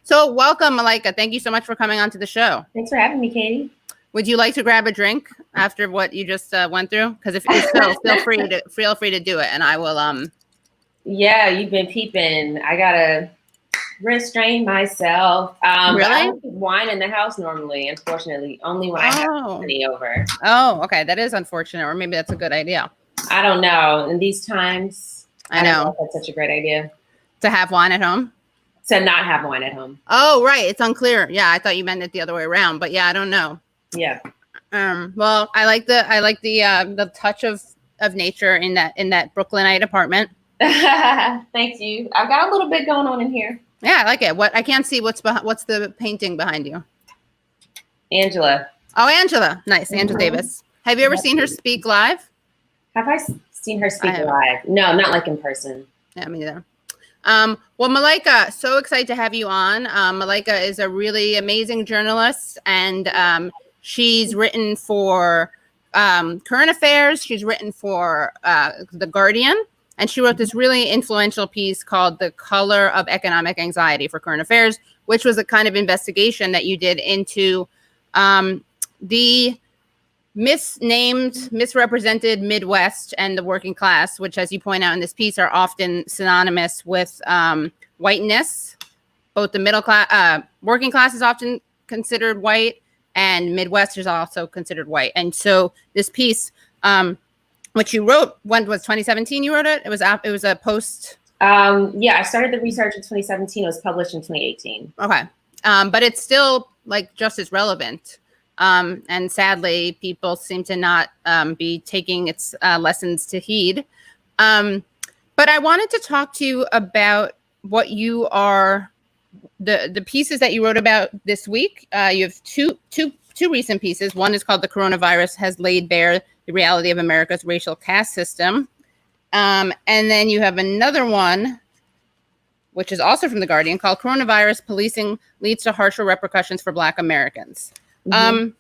So welcome, Malaika. Thank you so much for coming on to the show. Thanks for having me, Katie. Would you like to grab a drink after what you just went through? Because if so, feel free to do it, and I will. Yeah, you've been peeping. I gotta restrain myself. Really? I don't keep wine in the house normally. Unfortunately, only when I have company over. Oh, okay, that is unfortunate, or maybe that's a good idea. I don't know. In these times, I know if that's such a great idea to have wine at home. To not have wine at home. Oh, right. It's unclear. Yeah, I thought you meant it the other way around, but yeah, I don't know. Yeah. Well, I like the touch of nature in that Brooklynite apartment. Thank you. I've got a little bit going on in here. Yeah, I like it. What I can't see what's the painting behind you? Angela. Oh, Angela. Nice. Angela Davis. Have you ever seen her speak live? Have I seen her speak live? No, not like in person. Yeah, me neither. Well, Malaika, so excited to have you on. Malaika is a really amazing journalist, and she's written for Current Affairs. She's written for The Guardian, and she wrote this really influential piece called The Color of Economic Anxiety for Current Affairs, which was a kind of investigation that you did into the misrepresented Midwest and the working class, which, as you point out in this piece, are often synonymous with whiteness. Both the middle class, working class is often considered white, and Midwest is also considered white. And so this piece, which you wrote, when was 2017? You wrote it. It was a post. Yeah, I started the research in 2017. It was published in 2018. Okay, but it's still like just as relevant. And sadly, people seem to not be taking its lessons to heed. But I wanted to talk to you about what you are, the pieces that you wrote about this week. You have two recent pieces. One is called "The Coronavirus Has Laid Bare the Reality of America's Racial Caste System," and then you have another one, which is also from The Guardian, called "Coronavirus Policing Leads to Harsher Repercussions for Black Americans." Mm-hmm.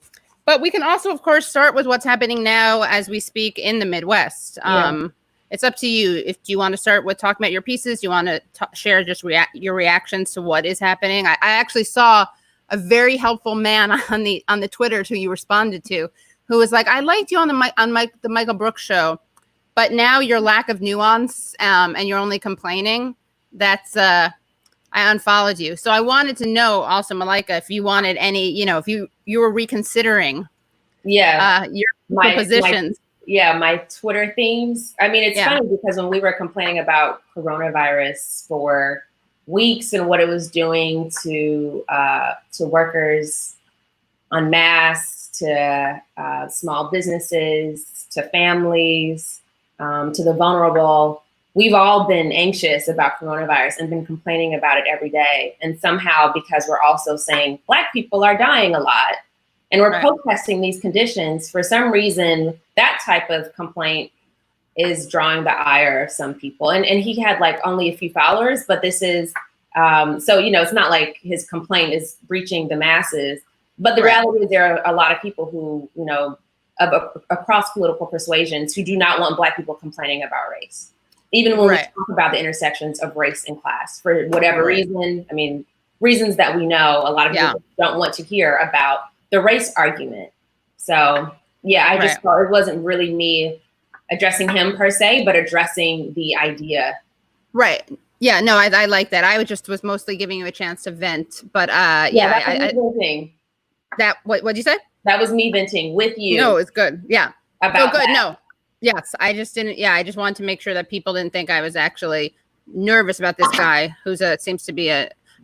But we can also, of course, start with what's happening now as we speak in the Midwest. It's up to you. If do you want to start with talking about your pieces? Do you want to share just your reactions to what is happening? I actually saw a very helpful man on the Twitter who you responded to, who was like, "I liked you on the Michael Brooks show, but now your lack of nuance and you're only complaining. That's I unfollowed you." So I wanted to know also, Malaika, if you wanted any, if you were reconsidering your positions. My Twitter themes. I mean, it's funny because when we were complaining about coronavirus for weeks and what it was doing to workers en masse, to small businesses, to families, to the vulnerable, we've all been anxious about coronavirus and been complaining about it every day. And somehow, because we're also saying Black people are dying a lot and we're protesting these conditions, for some reason, that type of complaint is drawing the ire of some people. And he had like only a few followers, but this is, so, it's not like his complaint is reaching the masses. But the reality is there are a lot of people who, across political persuasions who do not want Black people complaining about race. Even when we talk about the intersections of race and class, for whatever reason, I mean, reasons that we know, a lot of people don't want to hear about the race argument. So, I just thought it wasn't really me addressing him per se, but addressing the idea. Right. Yeah, no, I like that. I was mostly giving you a chance to vent, but venting. What'd you say? That was me venting with you. No, it's good. Yeah. About good. That. No. Yes, I just didn't. Yeah, I just wanted to make sure that people didn't think I was actually nervous about this guy who's seems to be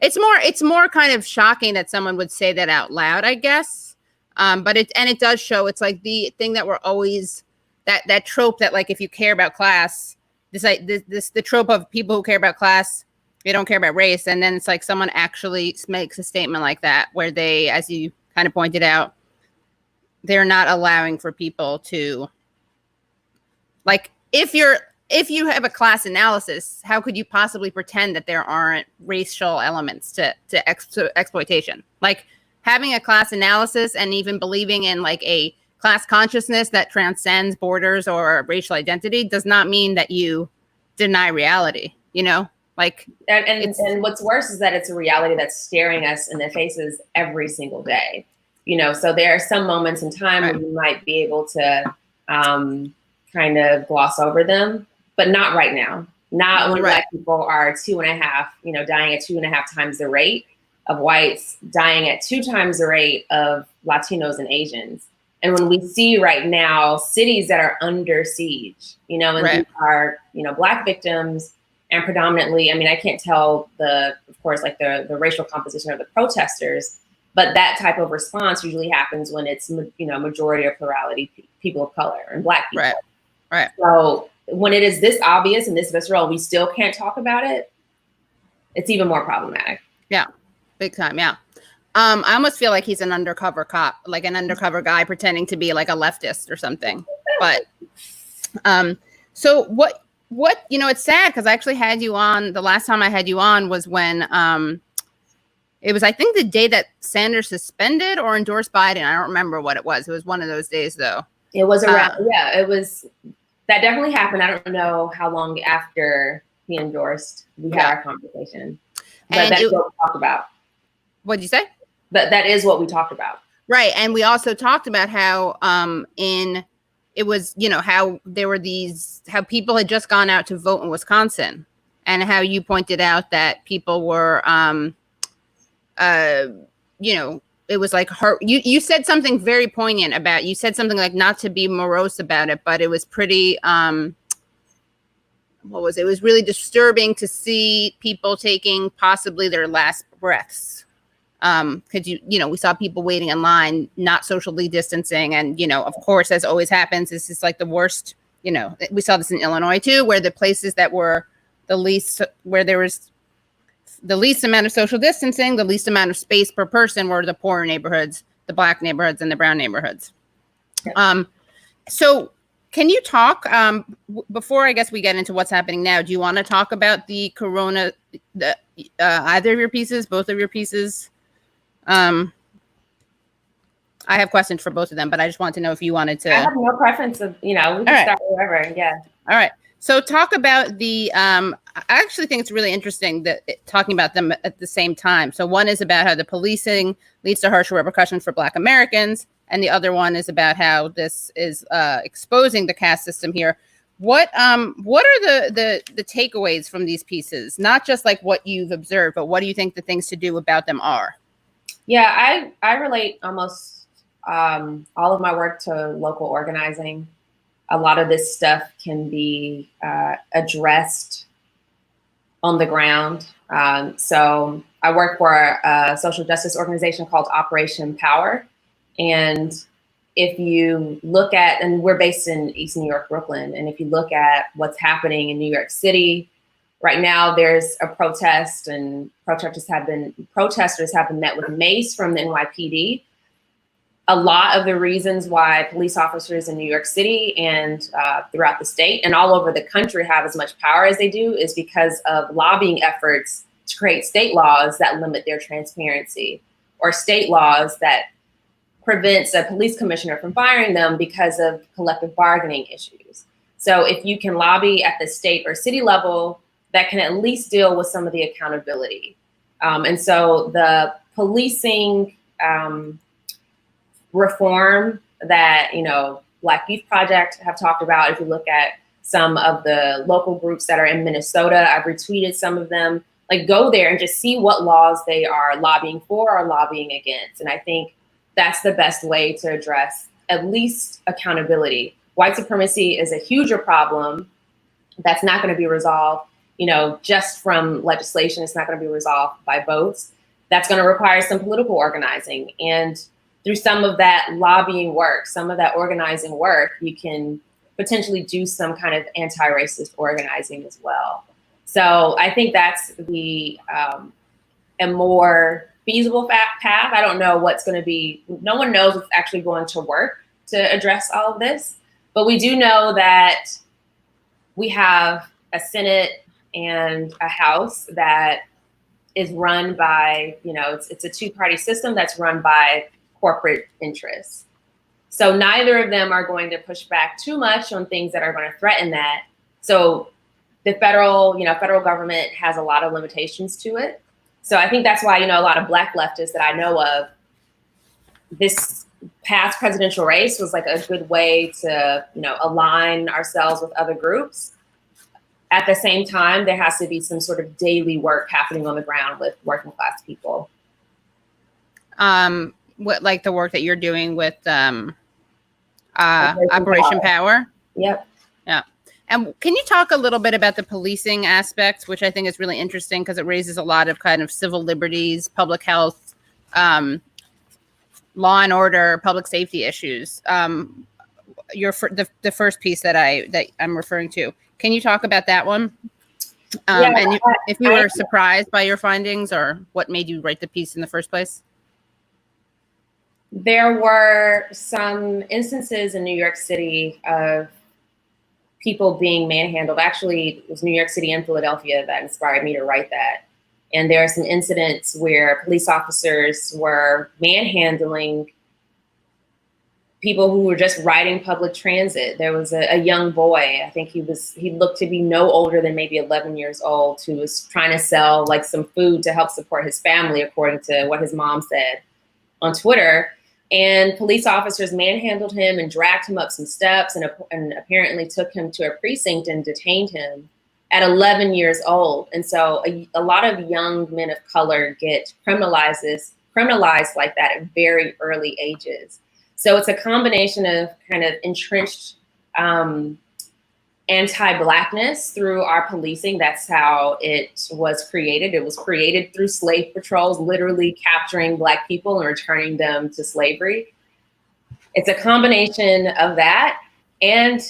It's more kind of shocking that someone would say that out loud, I guess. But it does show. It's like the thing that we're always that trope that, like, if you care about class, the trope of people who care about class, they don't care about race, and then it's like someone actually makes a statement like that where they, as you kind of pointed out, they're not allowing for people to. Like, if you have a class analysis, how could you possibly pretend that there aren't racial elements to exploitation? Like, having a class analysis and even believing in like a class consciousness that transcends borders or racial identity does not mean that you deny reality, Like, and what's worse is that it's a reality that's staring us in the faces every single day. You know, so there are some moments in time when you might be able to kind of gloss over them, but not right now. Not when Black people are 2.5, you know, dying at 2.5 times the rate of whites, dying at 2 times the rate of Latinos and Asians. And when we see right now cities that are under siege, you know, and these are, you know, Black victims, and predominantly, I mean, I can't tell of course, like the racial composition of the protesters, but that type of response usually happens when it's, you know, majority or plurality people of color and Black people. Right. So when it is this obvious and this visceral, we still can't talk about it. It's even more problematic. Yeah, big time. Yeah. I almost feel like he's an undercover cop, like an undercover guy pretending to be like a leftist or something. But so what, you know, it's sad because I actually had you on, the last time I had you on was when it was, I think, the day that Sanders suspended or endorsed Biden. I don't remember what it was. It was one of those days, though. It was around, it was, that definitely happened. I don't know how long after he endorsed we had our conversation. But that's what we talked about. What'd you say? That is what we talked about. Right. And we also talked about how it was, you know, how there were how people had just gone out to vote in Wisconsin, and how you pointed out that people were, you know, it was like you said something very poignant about, you said something like not to be morose about it, but it was pretty, it was really disturbing to see people taking possibly their last breaths. Because you know, we saw people waiting in line, not socially distancing, and you know, of course, as always happens, this is like the worst. You know, we saw this in Illinois too, where the places that were the least, where there was the least amount of social distancing, the least amount of space per person, were the poorer neighborhoods, the Black neighborhoods, and the brown neighborhoods. Yeah. So, can you talk before I guess we get into what's happening now? Do you want to talk about the corona, either of your pieces, both of your pieces? I have questions for both of them, but I just want to know if you wanted to. I have no preference of, you know, we can start wherever. Yeah. All right. So talk about I actually think it's really interesting that talking about them at the same time. So one is about how the policing leads to harsher repercussions for Black Americans, and the other one is about how this is exposing the caste system here. What are the takeaways from these pieces? Not just like what you've observed, but what do you think the things to do about them are? Yeah, I relate almost all of my work to local organizing. A lot of this stuff can be addressed on the ground. So I work for a social justice organization called Operation Power. And if you look at, and we're based in East New York, Brooklyn, and if you look at what's happening in New York City, right now there's a protest, and protesters have been met with mace from the NYPD. A lot of the reasons why police officers in New York City and throughout the state and all over the country have as much power as they do is because of lobbying efforts to create state laws that limit their transparency, or state laws that prevents a police commissioner from firing them because of collective bargaining issues. So if you can lobby at the state or city level, that can at least deal with some of the accountability. And so the policing reform that, you know, Black Youth Project have talked about, if you look at some of the local groups that are in Minnesota, I've retweeted some of them, like go there and just see what laws they are lobbying for or lobbying against. And I think that's the best way to address at least accountability. White supremacy is a huger problem that's not going to be resolved, you know, just from legislation. It's not going to be resolved by votes. That's going to require some political organizing. And through some of that lobbying work, some of that organizing work, you can potentially do some kind of anti-racist organizing as well. So I think that's a more feasible path. I don't know what's going to be, no one knows what's actually going to work to address all of this, but we do know that we have a Senate and a House that is run by, you know, it's a two-party system that's run by corporate interests. So neither of them are going to push back too much on things that are going to threaten that. So the federal government has a lot of limitations to it. So I think that's why, a lot of Black leftists that I know of, this past presidential race was like a good way to, align ourselves with other groups. At the same time, there has to be some sort of daily work happening on the ground with working class people. What, like the work that you're doing with Operation Power? Yep. Yeah. And can you talk a little bit about the policing aspects, which I think is really interesting because it raises a lot of kind of civil liberties, public health, law and order, public safety issues. The first piece that I'm referring to. Can you talk about that one? And if you were surprised by your findings or what made you write the piece in the first place? There were some instances in New York City of people being manhandled. Actually, it was New York City and Philadelphia that inspired me to write that. And there are some incidents where police officers were manhandling people who were just riding public transit. There was a young boy, I think he looked to be no older than maybe 11 years old, who was trying to sell like some food to help support his family, according to what his mom said on Twitter. And police officers manhandled him and dragged him up some steps and apparently took him to a precinct and detained him at 11 years old. And so a lot of young men of color get criminalized like that at very early ages. So it's a combination of kind of entrenched anti-Blackness through our policing. That's how it was created. It was created through slave patrols, literally capturing Black people and returning them to slavery. It's a combination of that and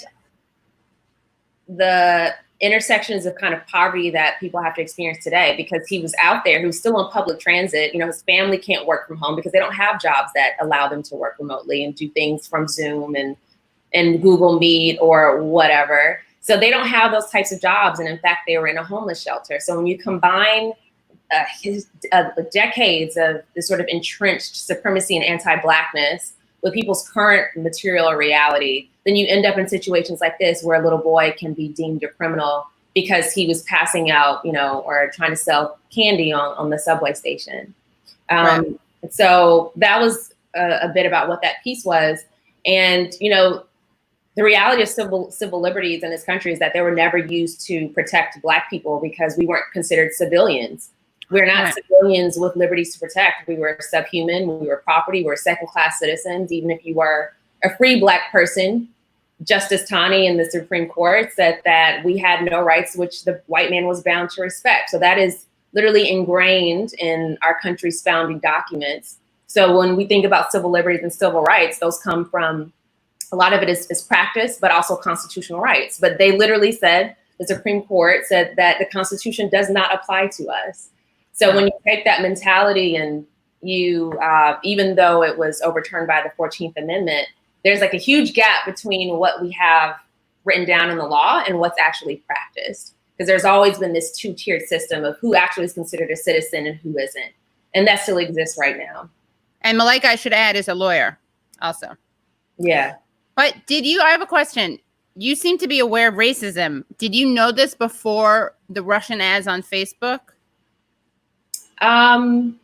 the intersections of kind of poverty that people have to experience today, because he was out there, he was still on public transit. His family can't work from home because they don't have jobs that allow them to work remotely and do things from Zoom and Google Meet or whatever. So they don't have those types of jobs. And in fact, they were in a homeless shelter. So when you combine decades of this sort of entrenched supremacy and anti-Blackness with people's current material reality, then you end up in situations like this where a little boy can be deemed a criminal because he was passing out, or trying to sell candy on the subway station. Right. So that was a bit about what that piece was. And, the reality of civil liberties in this country is that they were never used to protect Black people because we weren't considered civilians. We're not civilians with liberties to protect. We were subhuman. We were property. We were second-class citizens. Even if you were a free Black person, Justice Taney in the Supreme Court said that we had no rights which the white man was bound to respect. So that is literally ingrained in our country's founding documents. So when we think about civil liberties and civil rights, those come from, a lot of it is practice, but also constitutional rights. But they literally said, the Supreme Court said that the Constitution does not apply to us. So when you take that mentality and you, even though it was overturned by the 14th Amendment, there's like a huge gap between what we have written down in the law and what's actually practiced. Because there's always been this two-tiered system of who actually is considered a citizen and who isn't. And that still exists right now. And Malaika, I should add, is a lawyer also. Yeah. But I have a question. You seem to be aware of racism. Did you know this before the Russian ads on Facebook? It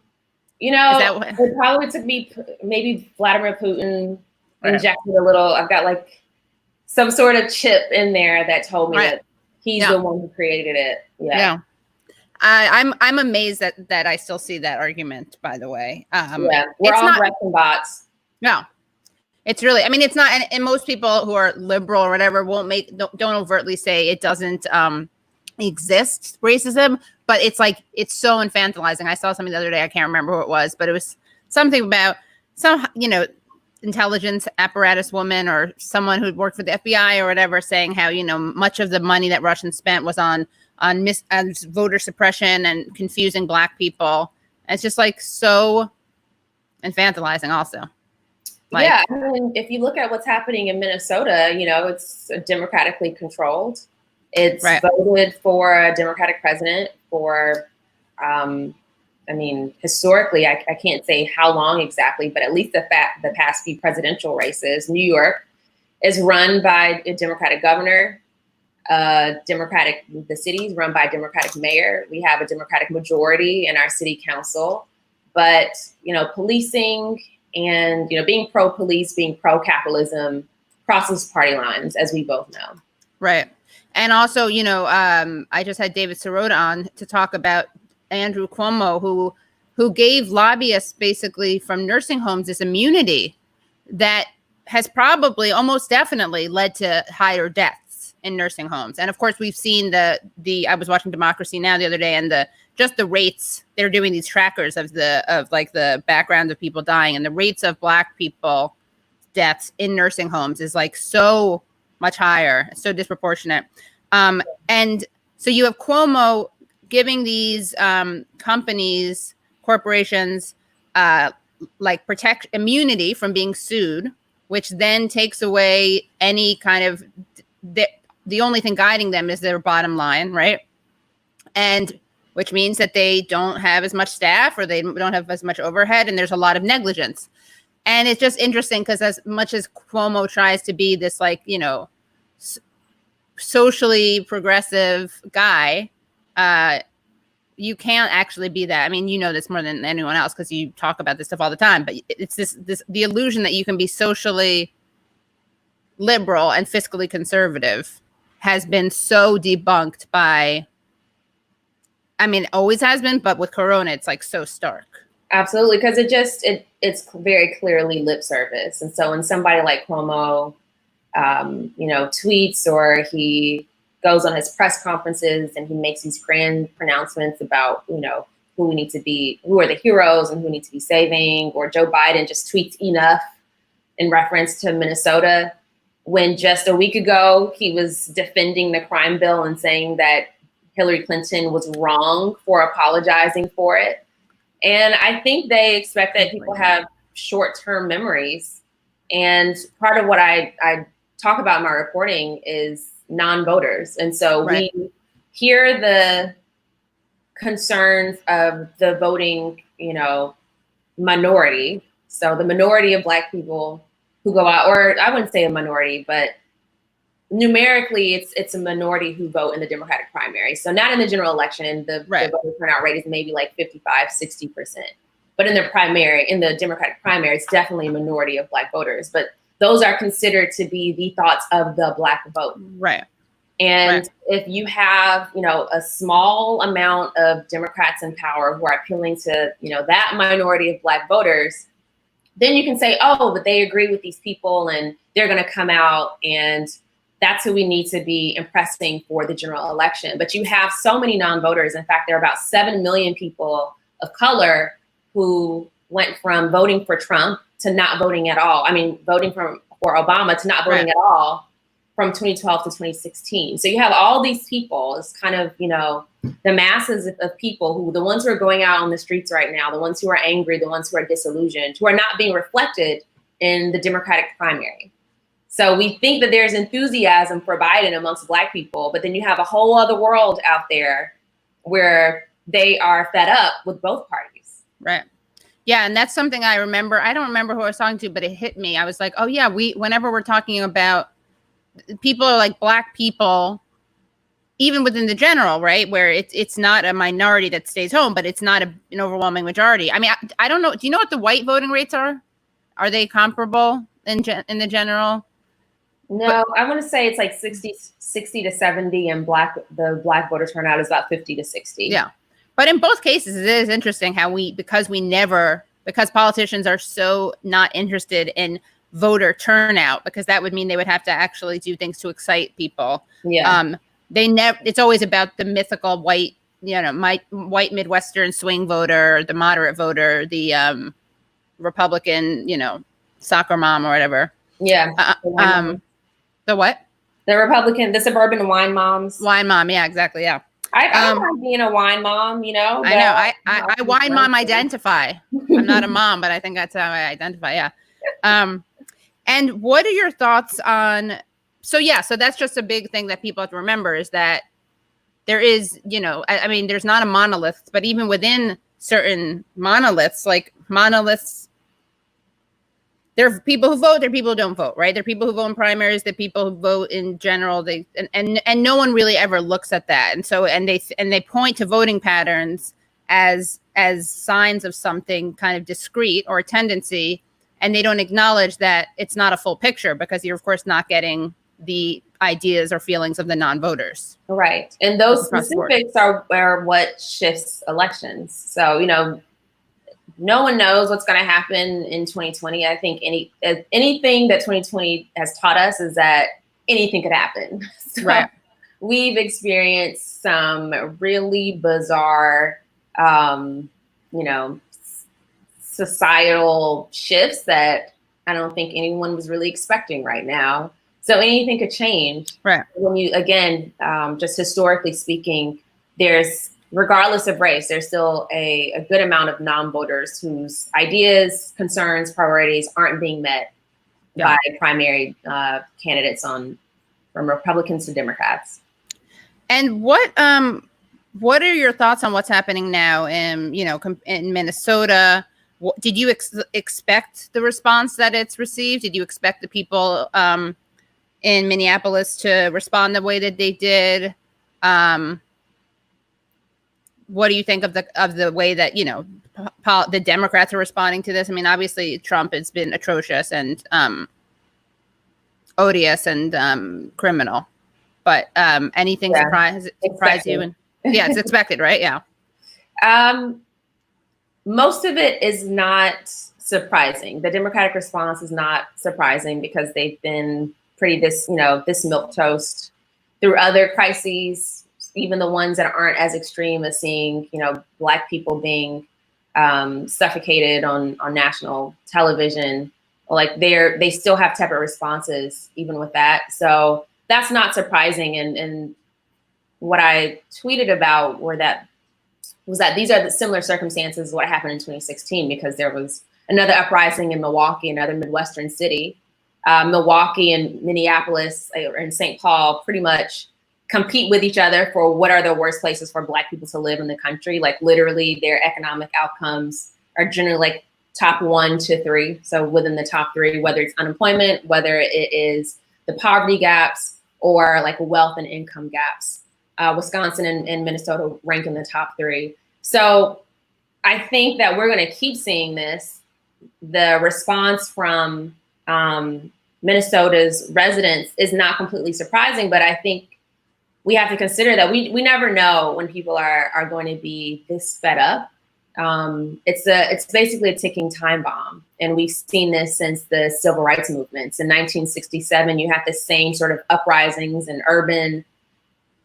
probably took me, maybe Vladimir Putin injected a little, I've got like some sort of chip in there that told me that he's the one who created it. Yeah. I'm amazed that I still see that argument, by the way. We're all Russian bots. No. It's really, it's not, and most people who are liberal or whatever don't overtly say it doesn't exist, racism, but it's like, it's so infantilizing. I saw something the other day, I can't remember who it was, but it was something about some, intelligence apparatus woman or someone who'd worked for the FBI or whatever, saying how, much of the money that Russians spent was on voter suppression and confusing Black people. And it's just like so infantilizing also. If you look at what's happening in Minnesota, it's democratically controlled. It's voted for a Democratic president for, historically, I can't say how long exactly, but at least the past few presidential races. New York is run by a Democratic governor. the city's run by a Democratic mayor. We have a Democratic majority in our city council. But, policing and, being pro-police, being pro-capitalism crosses party lines, as we both know. Right. And also, I just had David Sirota on to talk about Andrew Cuomo, who gave lobbyists basically from nursing homes this immunity that has probably almost definitely led to higher deaths in nursing homes. And of course, we've seen I was watching Democracy Now! The other day, and just the rates, they're doing these trackers of the background of people dying, and the rates of Black people deaths in nursing homes is like so much higher, so disproportionate. And so you have Cuomo giving these corporations, protect immunity from being sued, which then takes away any kind of, the only thing guiding them is their bottom line, right? And which means that they don't have as much staff, or they don't have as much overhead, and there's a lot of negligence. And it's just interesting because as much as Cuomo tries to be this socially progressive guy, you can't actually be that. I mean, you know this more than anyone else because you talk about this stuff all the time, but it's the illusion that you can be socially liberal and fiscally conservative has been so debunked by, always has been, but with Corona, it's so stark. Absolutely, because it's very clearly lip service. And so when somebody like Cuomo, tweets, or he goes on his press conferences and he makes these grand pronouncements about, who are the heroes and who we need to be saving, or Joe Biden just tweets enough in reference to Minnesota, when just a week ago he was defending the crime bill and saying that Hillary Clinton was wrong for apologizing for it. And I think they expect that people have short-term memories. And part of what I talk about in my reporting is non-voters. And so we hear the concerns of the voting, minority. So the minority of Black people who go out, or I wouldn't say a minority, but numerically it's a minority who vote in the Democratic primary. So not in the general election, the voter turnout rate is maybe 55-60%. But in the Democratic primary, it's definitely a minority of Black voters. But those are considered to be the thoughts of the Black vote. Right. And if you have, a small amount of Democrats in power who are appealing to, that minority of Black voters, then you can say, oh, but they agree with these people and they're going to come out, and that's who we need to be impressing for the general election. But you have so many non-voters. In fact, there are about 7 million people of color who went from voting for Trump to not voting at all. Voting for Obama to not voting at all from 2012 to 2016. So you have all these people. It's kind of, the masses of people the ones who are going out on the streets right now, the ones who are angry, the ones who are disillusioned, who are not being reflected in the Democratic primary. So we think that there's enthusiasm for Biden amongst Black people, but then you have a whole other world out there where they are fed up with both parties. Right. Yeah. And that's something I remember. I don't remember who I was talking to, but it hit me. I was like, oh yeah, whenever we're talking about people are like Black people, even within the general, right, where it's not a minority that stays home, but it's not an overwhelming majority. I don't know. Do you know what the white voting rates are? Are they comparable in the general? No, I want to say it's 60 to 70, and the Black voter turnout is about 50 to 60. Yeah. But in both cases, it is interesting how because politicians are so not interested in voter turnout, because that would mean they would have to actually do things to excite people. Yeah. It's always about the mythical white, white Midwestern swing voter, the moderate voter, the Republican, soccer mom or whatever. Yeah. The what? The suburban wine moms. Wine mom. Yeah, exactly. Yeah. I don't mind being a wine mom, I know. I wine mom identify. I'm not a mom, but I think that's how I identify. Yeah. And what are your thoughts on, so that's just a big thing that people have to remember, is that there is, there's not a monolith, but even within certain monoliths, there are people who vote, there are people who don't vote, right? There are people who vote in primaries, there are people who vote in general. And no one really ever looks at that. And so they point to voting patterns as signs of something kind of discrete or a tendency, and they don't acknowledge that it's not a full picture, because you're of course not getting the ideas or feelings of the non-voters. Right. And those specifics are what shifts elections. So, no one knows what's going to happen in 2020. I think anything that 2020 has taught us is that anything could happen. So right. We've experienced some really bizarre, societal shifts that I don't think anyone was really expecting right now. So anything could change. Right. When you, again, just historically speaking, regardless of race, there's still a good amount of non-voters whose ideas, concerns, priorities aren't being met by primary candidates from Republicans to Democrats. And what are your thoughts on what's happening now in Minnesota? Did you expect the response that it's received? Did you expect the people in Minneapolis to respond the way that they did? What do you think of the way that the Democrats are responding to this? I mean, obviously Trump has been atrocious and odious and criminal, but anything surprise you? And it's expected, right? Yeah. Most of it is not surprising. The Democratic response is not surprising because they've been pretty this milquetoast through other crises, even the ones that aren't as extreme as seeing, Black people being suffocated on national television. Like they still have tepid responses even with that. So that's not surprising. And what I tweeted about was that these are the similar circumstances what happened in 2016, because there was another uprising in Milwaukee, another Midwestern city. Milwaukee and Minneapolis and St. Paul pretty much compete with each other for what are the worst places for Black people to live in the country. Like literally their economic outcomes are generally like top 1 to 3. So within the top 3, whether it's unemployment, whether it is the poverty gaps or like wealth and income gaps. Wisconsin and Minnesota rank in the top 3. So I think that we're going to keep seeing this. The response from Minnesota's residents is not completely surprising, but I think we have to consider that we never know when people are going to be this fed up. It's basically a ticking time bomb. And we've seen this since the civil rights movements. In 1967, you had the same sort of uprisings in urban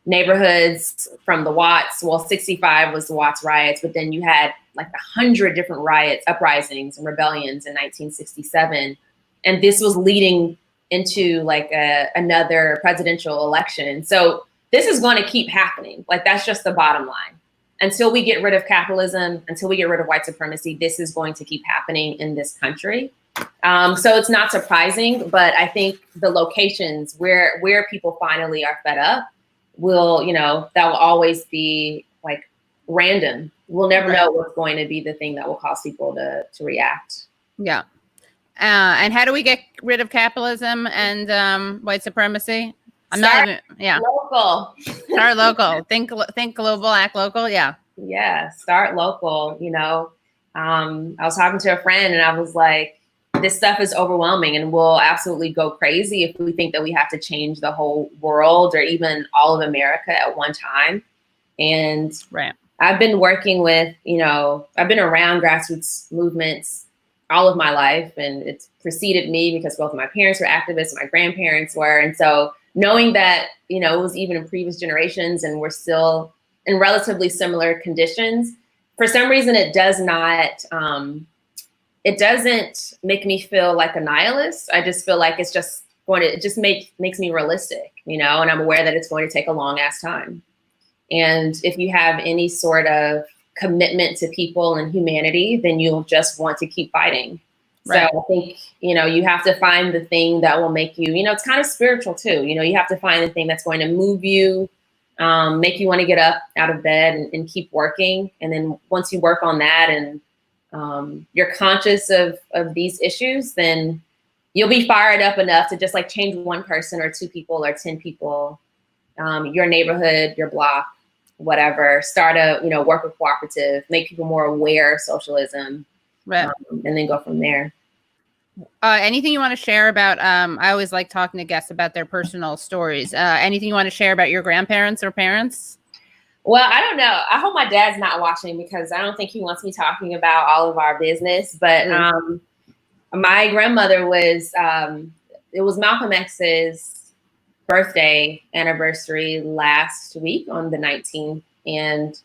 neighborhoods from the Watts. Well, 65 was the Watts riots, but then you had like 100 different riots, uprisings, and rebellions in 1967. And this was leading into like another presidential election. So this is going to keep happening. Like that's just the bottom line. Until we get rid of capitalism, until we get rid of white supremacy, this is going to keep happening in this country. So it's not surprising, but I think the locations where people finally are fed up that will always be like random. We'll never know what's going to be the thing that will cause people to react. Yeah. And how do we get rid of capitalism and white supremacy? Local. Start local. Think global, act local. Yeah. Yeah. Start local. I was talking to a friend and I was like, this stuff is overwhelming and we'll absolutely go crazy if we think that we have to change the whole world or even all of America at one time. And I've been working with, I've been around grassroots movements all of my life, and it's preceded me because both of my parents were activists and my grandparents were. And so knowing that, it was even in previous generations and we're still in relatively similar conditions, for some reason, it doesn't make me feel like a nihilist. I just feel like it's just makes me realistic, and I'm aware that it's going to take a long ass time. And if you have any sort of commitment to people and humanity, then you'll just want to keep fighting. Right. So I think, you have to find the thing that will make you, it's kind of spiritual too. You have to find the thing that's going to move you, make you want to get up out of bed and keep working. And then once you work on that and you're conscious of these issues, then you'll be fired up enough to just like change one person or 2 people or 10 people, your neighborhood, your block, whatever, start a, work with cooperative, make people more aware of socialism, Right. And then go from there. Anything you want to share about, I always like talking to guests about their personal stories. Anything you want to share about your grandparents or parents? Well, I don't know. I hope my dad's not watching because I don't think he wants me talking about all of our business. But my grandmother was, it was Malcolm X's birthday anniversary last week on the 19th. And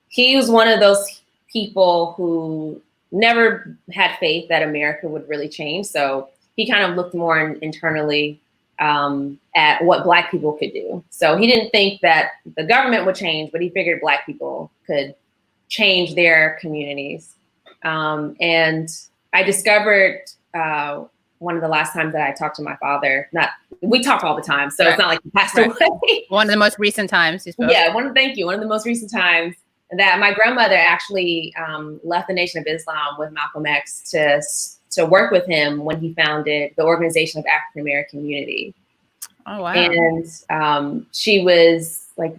he was one of those people who never had faith that America would really change. So he kind of looked more internally at what Black people could do. So he didn't think that the government would change, but he figured Black people could change their communities. And I discovered one of the last times that I talked to my father, we talk all the time, so It's not like he passed away. One of the most recent times you spoke. Yeah, thank you. One of the most recent times that my grandmother actually left the Nation of Islam with Malcolm X to work with him when he founded the Organization of African American Unity. Oh, wow. And she was like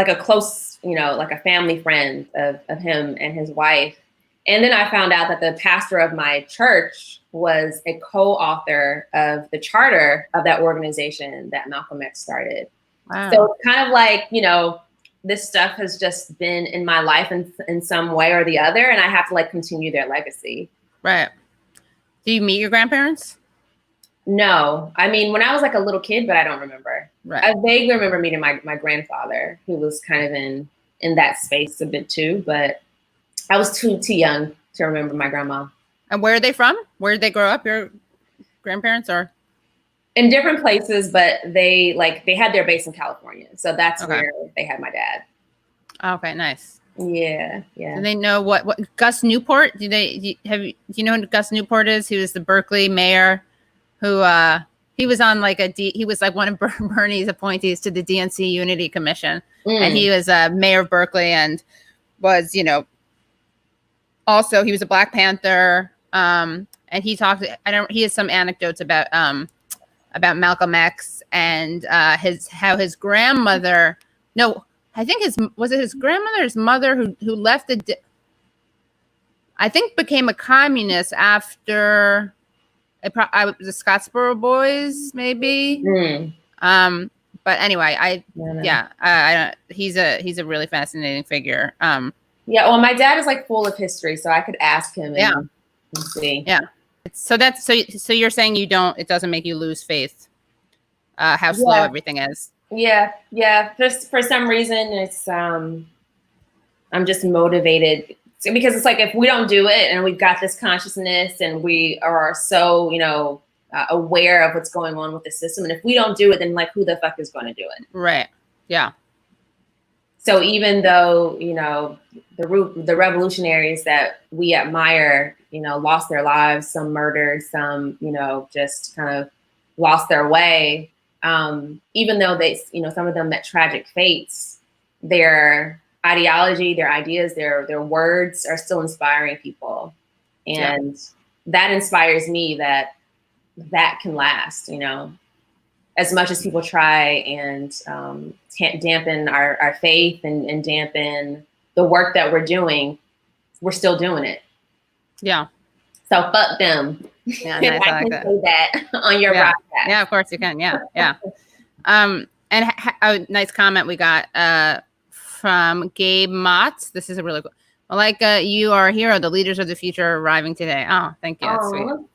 a close, like a family friend of him and his wife. And then I found out that the pastor of my church was a co-author of the charter of that organization that Malcolm X started. Wow. So it's kind of like, this stuff has just been in my life in some way or the other, and I have to like continue their legacy. Right. Do you meet your grandparents? No. I mean, when I was like a little kid, but I don't remember. Right. I vaguely remember meeting my grandfather, who was kind of in that space a bit too, but I was too young to remember my grandma. And where are they from? Where did they grow up, your grandparents? Or in different places, but they had their base in California. So that's where they had my dad. Okay, nice. Yeah. Do they know what Gus Newport? Do you know who Gus Newport is? He was the Berkeley mayor who he was on he was like one of Bernie's appointees to the DNC Unity Commission. And he was mayor of Berkeley and was, also he was a Black Panther. And he talked, he has some anecdotes about Malcolm X and how his grandmother, I think was it his grandmother, his mother who left I think became a communist after the Scottsboro Boys, maybe. But anyway, he's a really fascinating figure. Well, my dad is like full of history, so I could ask him and see. Yeah. So so you're saying it doesn't make you lose faith how slow everything is. Yeah. Just for some reason, it's I'm just motivated because it's like if we don't do it and we've got this consciousness and we are so aware of what's going on with the system, and if we don't do it, then like who the fuck is going to do it? Right. Yeah. So even though the revolutionaries that we admire, lost their lives, some murdered, some just kind of lost their way. Even though they, some of them met tragic fates, their ideology, their ideas, their words are still inspiring people. And that inspires me that can last, as much as people try and dampen our faith and dampen the work that we're doing, we're still doing it. Yeah. So fuck them. Yeah, nice. I can say that on your broadcast. Yeah, of course you can. Yeah. And a nice comment we got from Gabe Motz. This is a really cool. Malaika, you are a hero. The leaders of the future are arriving today. Oh, thank you. That's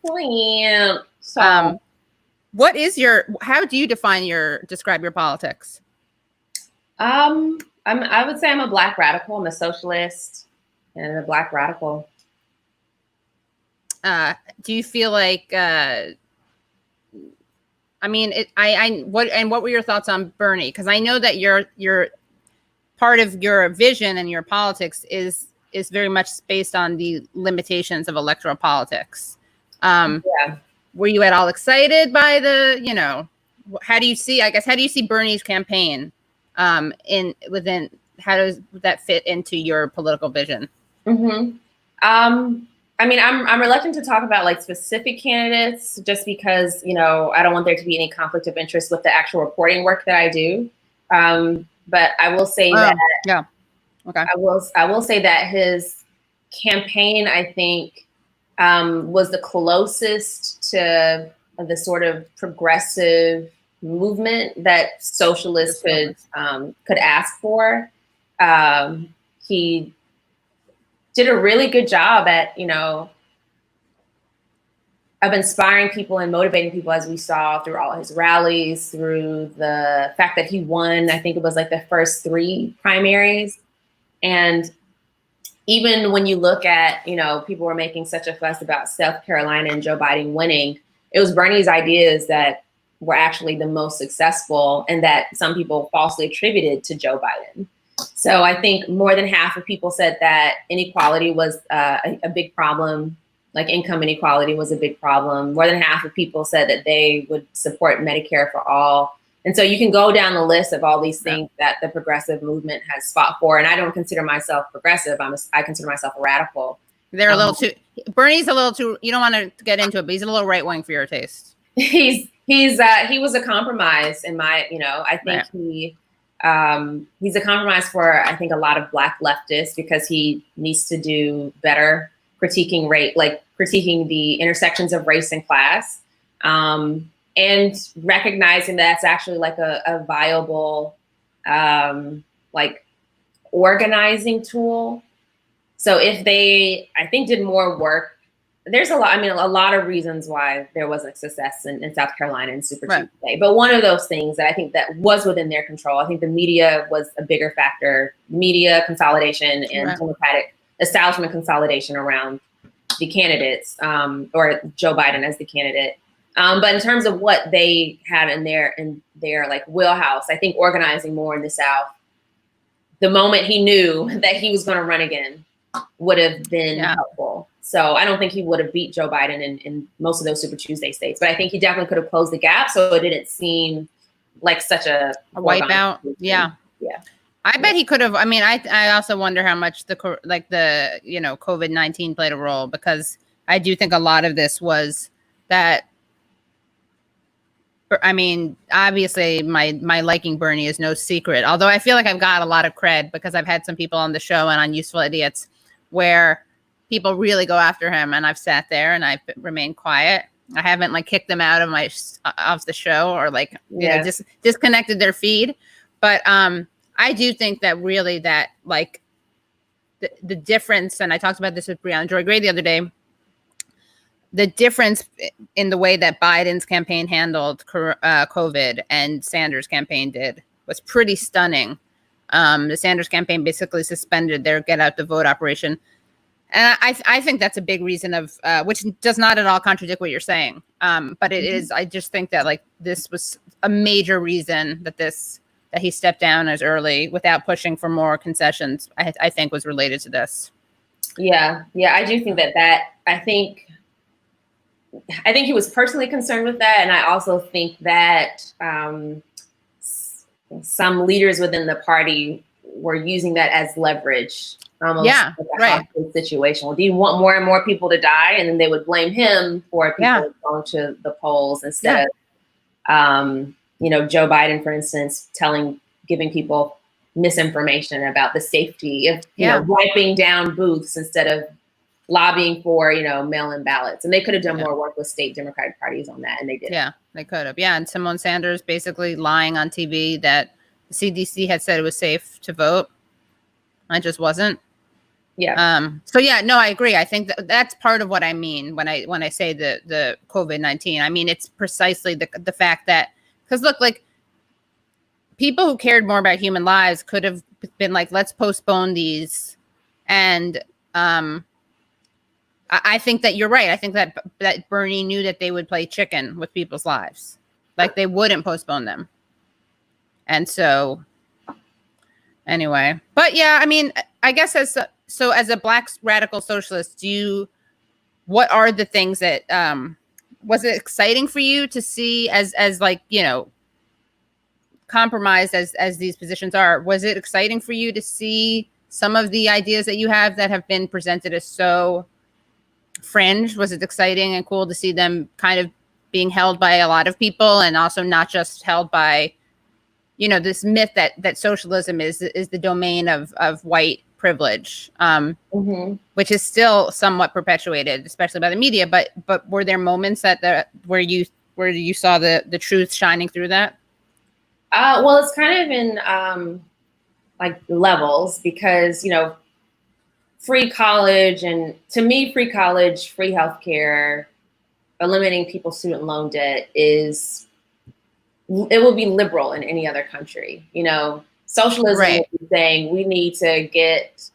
sweet. So, how do you describe your politics? I would say I'm a Black radical. I'm a socialist and a Black radical. Do you feel like, what were your thoughts on Bernie? Because I know that your part of your vision and your politics is very much based on the limitations of electoral politics. Were you at all excited by how do you see Bernie's campaign how does that fit into your political vision? I mean, I'm reluctant to talk about like specific candidates just because, you know, I don't want there to be any conflict of interest with the actual reporting work that I do. But I will say that yeah, okay, I will say that his campaign, I think, was the closest to the sort of progressive movement that socialists could ask for. He did a really good job at, you know, of inspiring people and motivating people, as we saw through all his rallies, through the fact that he won, I think it was like the first 3 primaries. And even when you look at, you know, people were making such a fuss about South Carolina and Joe Biden winning, it was Bernie's ideas that were actually the most successful and that some people falsely attributed to Joe Biden. So I think more than half of people said that inequality was a big problem, like income inequality was a big problem. More than half of people said that they would support Medicare for all. And so you can go down the list of all these things that the progressive movement has fought for. And I don't consider myself progressive. I consider myself a radical. They're a little too, Bernie's a little too, you don't want to get into it, but he's a little right wing for your taste. He was a compromise in my, you know, I think he's a compromise for, I think, a lot of Black leftists because he needs to do better critiquing the intersections of race and class. And recognizing that it's actually like a viable, like organizing tool. So if they, I think, did more work, there's a lot of reasons why there wasn't success in South Carolina and Super Tuesday. But one of those things that I think that was within their control, I think the media was a bigger factor, media consolidation and Democratic establishment consolidation around the candidates, or Joe Biden as the candidate. But in terms of what they had in their like wheelhouse, I think organizing more in the South, the moment he knew that he was going to run again would have been helpful. So I don't think he would have beat Joe Biden in most of those Super Tuesday states, but I think he definitely could have closed the gap so it didn't seem like such a wipeout. Yeah. I bet he could have. I mean, I also wonder how much the COVID-19 played a role, because I do think a lot of this was that. I mean, obviously, my liking Bernie is no secret. Although I feel like I've got a lot of cred because I've had some people on the show and on Useful Idiots where people really go after him, and I've sat there and I've remained quiet. I haven't like kicked them out of the show or like you know just disconnected their feed. But I do think that really that like the difference, and I talked about this with Breonna Joy Gray the other day. The difference in the way that Biden's campaign handled COVID and Sanders' campaign did was pretty stunning. The Sanders campaign basically suspended their get out the vote operation. And I think that's a big reason of, which does not at all contradict what you're saying. But it is, I just think that like this was a major reason that he stepped down as early without pushing for more concessions, I think was related to this. Yeah. I do think I think he was personally concerned with that. And I also think that some leaders within the party were using that as leverage. Almost like a situation. Well, do you want more and more people to die? And then they would blame him for people going to the polls instead of, Joe Biden, for instance, giving people misinformation about the safety of, wiping down booths instead of lobbying for, mail-in ballots. And they could have done more work with state Democratic parties on that, and they did. Yeah, they could have. Yeah, and Simone Sanders basically lying on TV that the CDC had said it was safe to vote. I just wasn't. Yeah. So yeah, no, I agree. I think that's part of what I mean when I say the COVID-19. I mean, it's precisely the fact that, because look, like people who cared more about human lives could have been like, let's postpone these. And I think that you're right. I think that Bernie knew that they would play chicken with people's lives. Like they wouldn't postpone them. And so anyway, but yeah, I mean, I guess as a Black radical socialist, what are the things that, was it exciting for you to see as like, compromised as these positions are? Was it exciting for you to see some of the ideas that you have that have been presented as so fringe? Was it exciting and cool to see them kind of being held by a lot of people, and also not just held by, you know, this myth that socialism is the domain of white privilege, which is still somewhat perpetuated, especially by the media. But were there moments where you saw the truth shining through that? Well, it's kind of in like levels, because, you know, free college, and to me, free college, free healthcare, eliminating people's student loan debt it will be liberal in any other country. You know, socialism Right. is saying we need to get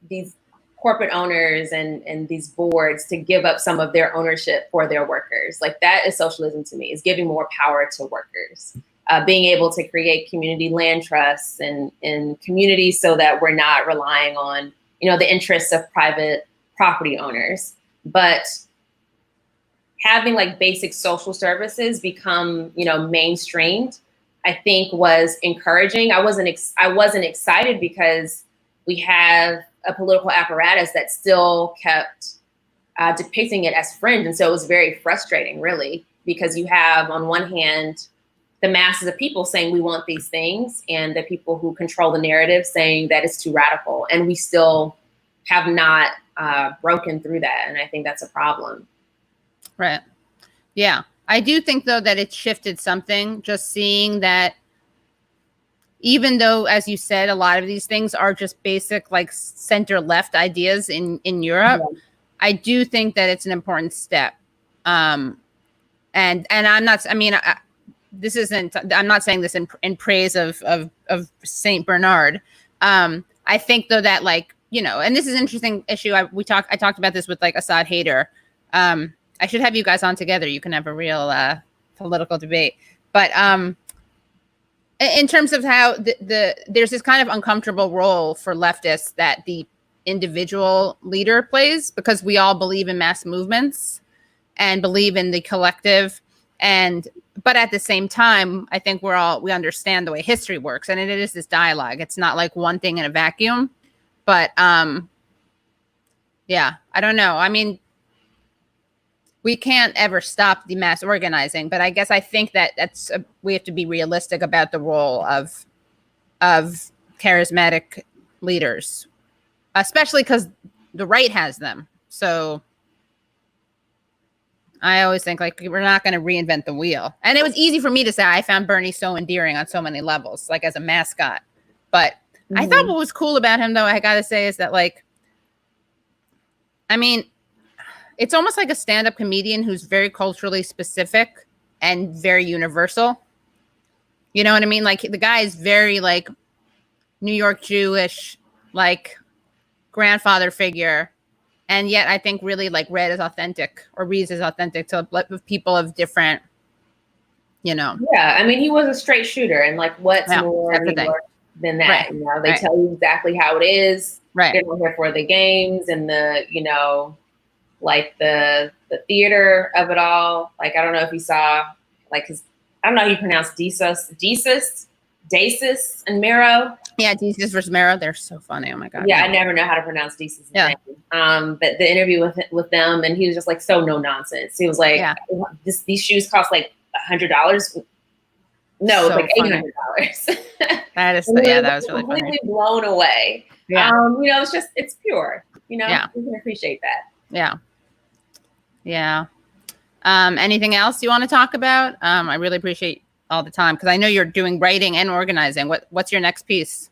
these corporate owners and these boards to give up some of their ownership for their workers. Like, that is socialism to me, is giving more power to workers. Being able to create community land trusts and communities so that we're not relying on, you know, the interests of private property owners, but having like basic social services become, you know, mainstreamed, I think was encouraging. I wasn't excited because we have a political apparatus that still kept depicting it as fringe. And so it was very frustrating, really, because you have on one hand the masses of people saying we want these things, and the people who control the narrative saying that it's too radical. And we still have not broken through that. And I think that's a problem. Right. Yeah. I do think, though, that it shifted something, just seeing that even though, as you said, a lot of these things are just basic, like, center left ideas in Europe, yeah. I do think that it's an important step. And I'm not, I mean, this isn't, I'm not saying this in praise of Saint Bernard. I think, though, that, like, you know, and this is an interesting issue. I talked about this with, like, Assad Haider. I should have you guys on together. You can have a real political debate. But in terms of how there's this kind of uncomfortable role for leftists that the individual leader plays, because we all believe in mass movements and believe in the collective. But at the same time, I think we understand the way history works, and it is this dialogue. It's not like one thing in a vacuum. But yeah, I don't know. I mean, we can't ever stop the mass organizing, but I guess I think that we have to be realistic about the role of charismatic leaders, especially because the right has them. So I always think, like, we're not going to reinvent the wheel. And it was easy for me to say I found Bernie so endearing on so many levels, like as a mascot. But I thought what was cool about him, though, I got to say, is that, like, I mean, it's almost like a stand-up comedian who's very culturally specific and very universal. You know what I mean? Like, the guy is very, like, New York Jewish, like, grandfather figure. And yet I think really, like, reads as authentic to people of different, you know. Yeah, I mean, he was a straight shooter, and, like, what's more New York than that? Right. You know, they tell you exactly how it is. Right. They're here for the games and the, you know, like the theater of it all. Like, I don't know if you saw, like, I don't know how you pronounce Desus and Mero. Yeah, Desus versus Mero. They're so funny. Oh my God. Yeah, I never know how to pronounce Desus' name. But the interview with them, and he was just like so no nonsense. He was like, these shoes cost like $100. No, so it's like $800. That is, that was really completely funny. Blown away. Yeah. You know, it's pure. You know, you can appreciate that. Yeah. Yeah. Anything else you want to talk about? I really appreciate all the time, because I know you're doing writing and organizing. What's your next piece?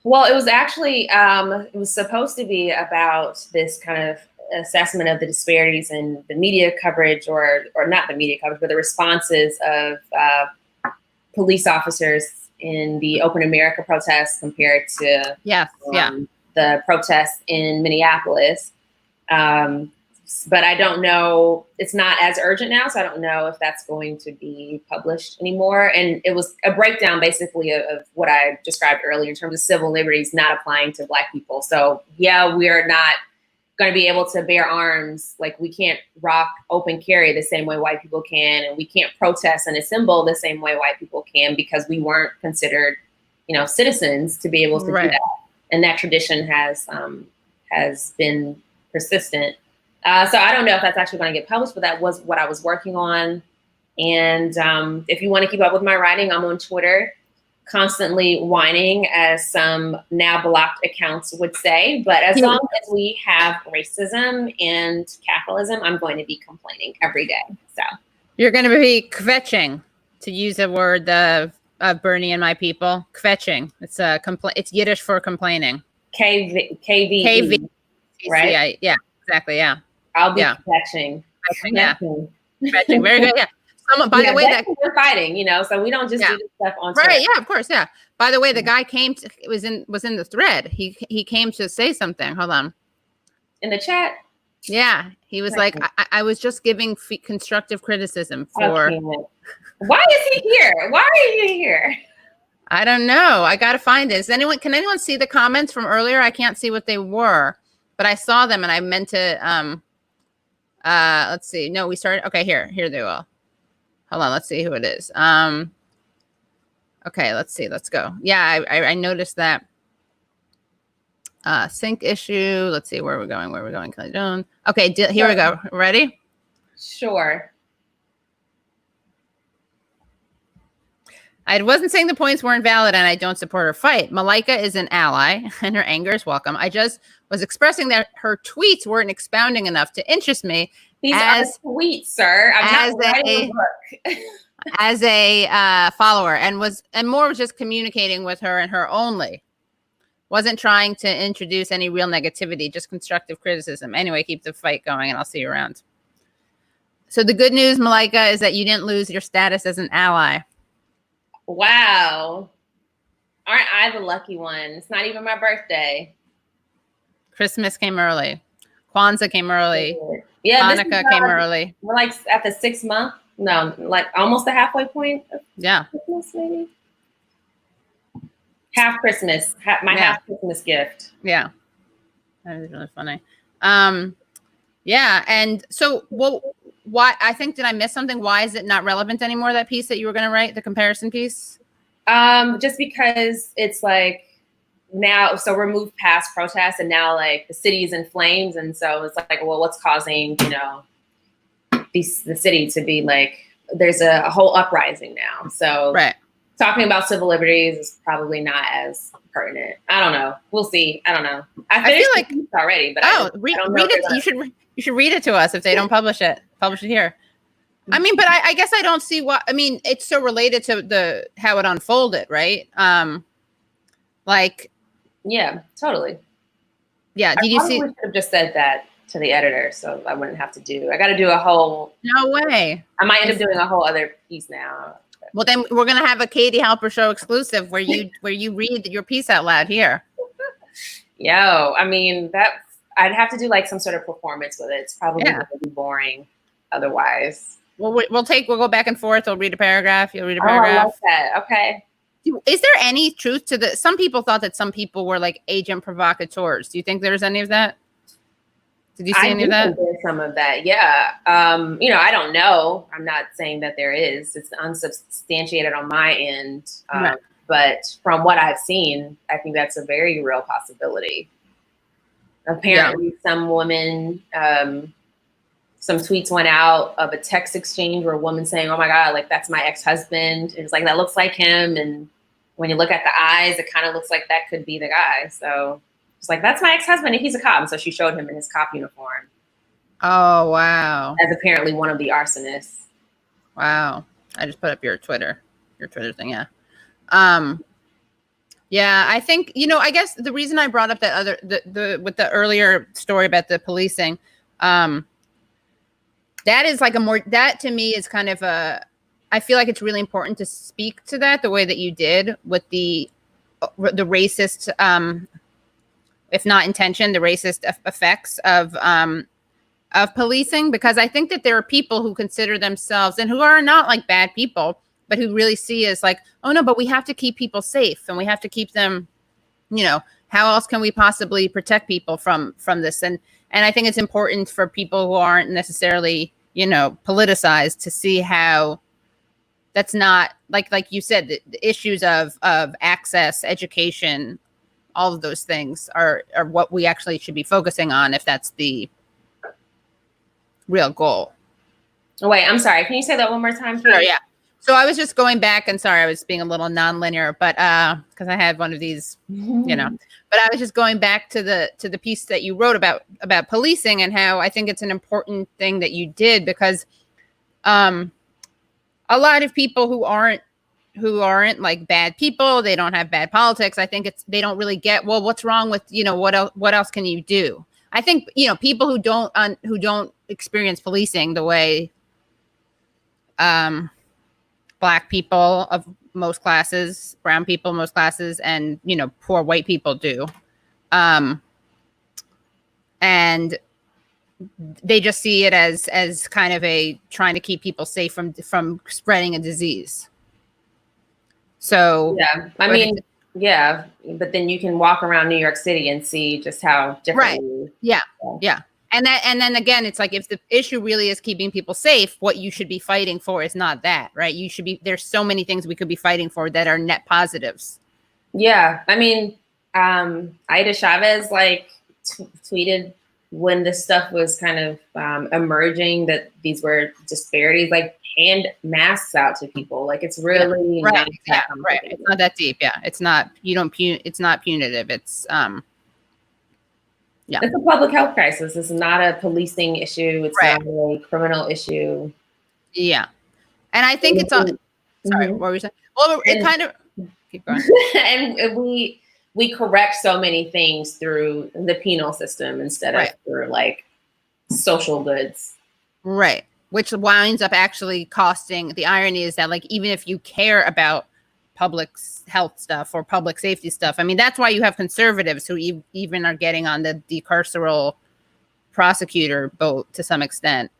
Well, it was actually, it was supposed to be about this kind of assessment of the disparities in the media coverage, or not the media coverage, but the responses of police officers in the Open America protests compared to the protests in Minneapolis. But I don't know, it's not as urgent now, so I don't know if that's going to be published anymore. And it was a breakdown basically of what I described earlier in terms of civil liberties not applying to Black people. So yeah, we're not going to be able to bear arms. Like, we can't rock open carry the same way white people can, and we can't protest and assemble the same way white people can, because we weren't considered citizens to be able to do Right. that. And that tradition has been persistent. So I don't know if that's actually going to get published, but that was what I was working on. And if you want to keep up with my writing, I'm on Twitter, constantly whining, as some now blocked accounts would say. But as long as we have racism and capitalism, I'm going to be complaining every day. So you're going to be kvetching, to use a word of Bernie and my people. Kvetching. It's it's Yiddish for complaining. KV, right? Yeah, exactly. Yeah. I'll be kvetching. Yeah. Kvetching. Very good. Yeah. Someone, by the way, that we're fighting, so we don't just do this stuff on Twitter. Right. Yeah, of course. Yeah. By the way, the guy was in the thread. He came to say something. Hold on. In the chat. Yeah. He was like, I was just giving constructive criticism for. Why is he here? Why are you here? I don't know. I got to find it. Can anyone see the comments from earlier? I can't see what they were, but I saw them and I meant to, let's see. No, we started. Okay. Here they will. Hold on. Let's see who it is. Okay. Let's see. Let's go. Yeah. I noticed that, sync issue. Let's see where we're going. Kelly Jones. Okay. Here we go. Ready? Sure. I wasn't saying the points weren't valid and I don't support her fight. Malaika is an ally and her anger is welcome. I just was expressing that her tweets weren't expounding enough to interest me. These are tweets, sir. I'm not writing a book. As a follower, and more was just communicating with her and her only. Wasn't trying to introduce any real negativity, just constructive criticism. Anyway, keep the fight going and I'll see you around. So the good news, Malaika, is that you didn't lose your status as an ally. Wow. Aren't I the lucky one? It's not even my birthday. Christmas came early. Kwanzaa came early. Yeah, Hanukkah came early. We're like at the 6 month. No, like almost the halfway point. Yeah. Christmas, maybe. Half Christmas. Half Christmas gift. Yeah. That is really funny. Yeah. And so, why, I think, did I miss something? Why is it not relevant anymore, that piece that you were going to write, the comparison piece? Just because it's like now, so we're moved past protests and now like the city is in flames. And so it's like, well, what's causing, the city to be like, there's a whole uprising now. So right. Talking about civil liberties is probably not as pertinent. I don't know. We'll see. I don't know. I feel like already, but read it. You should read it to us if they don't publish it. Publish it here. I mean, but I guess I don't see why. I mean, it's so related to how it unfolded, right? Yeah, totally. Yeah. Did you see? I should have just said that to the editor, so I wouldn't have to do. I got to do a whole. No way. I might end up doing a whole other piece now. Well, then we're gonna have a Katie Halper Show exclusive where you read your piece out loud here. Yo, I mean I'd have to do like some sort of performance with it. It's probably going to be boring otherwise. Well, we'll go back and forth. I'll read a paragraph. You'll read a paragraph. I like that. Okay. Is there any truth to some people thought that some people were like agent provocateurs. Do you think there's any of that? Did you see any of that? There's some of that. Yeah. I don't know. I'm not saying that there is. It's unsubstantiated on my end. Right. But from what I've seen, I think that's a very real possibility. Apparently, some woman, some tweets went out of a text exchange where a woman saying, "Oh my God, like that's my ex-husband." It's like, that looks like him. And when you look at the eyes, it kind of looks like that could be the guy. So it's like, that's my ex-husband and he's a cop. And so she showed him in his cop uniform. Oh, wow. As apparently one of the arsonists. Wow. I just put up your Twitter thing. Yeah. Yeah, I think, I guess the reason I brought up that with the earlier story about the policing, that is like that to me is kind of I feel like it's really important to speak to that the way that you did with the racist, if not intention, the racist effects of policing, because I think that there are people who consider themselves and who are not like bad people, but who really see as like, oh no, but we have to keep people safe and we have to keep them, how else can we possibly protect people from this? And I think it's important for people who aren't necessarily, politicized to see how that's not like you said, the issues of access, education, all of those things are what we actually should be focusing on if that's the real goal. Oh, wait, I'm sorry. Can you say that one more time, Kate? Sure, yeah. So I was just going back, and sorry, I was being a little non-linear, but because I had one of these, you know, but I was just going back to the piece that you wrote about policing and how I think it's an important thing that you did, because a lot of people who aren't like bad people, they don't have bad politics. I think they don't really get, well, what's wrong with, you know, what else can you do? I think, you know, people who don't experience policing the way Black people of most classes, brown people most classes, and, you know, poor white people do. And they just see it as kind of a trying to keep people safe from spreading a disease. So yeah, I mean, yeah, but then you can walk around New York City and see just how different. Right. Yeah. And then again, it's like, if the issue really is keeping people safe, what you should be fighting for is not that, right? You should be, there's so many things we could be fighting for that are net positives. Yeah. I mean, Ida Chavez tweeted when this stuff was kind of emerging that these were disparities, like, hand masks out to people. Like, it's really right. It's not that deep. Yeah. It's not, it's not punitive. It's yeah. It's a public health crisis. It's not a policing issue. It's not a criminal issue. Yeah. And I think it's on, sorry, what were you saying? Well, it kind of, keep going. And we correct so many things through the penal system instead of through like social goods. Right. Which winds up actually costing, the irony is that, like, even if you care about public health stuff or public safety stuff, I mean, that's why you have conservatives who even are getting on the decarceral prosecutor boat to some extent.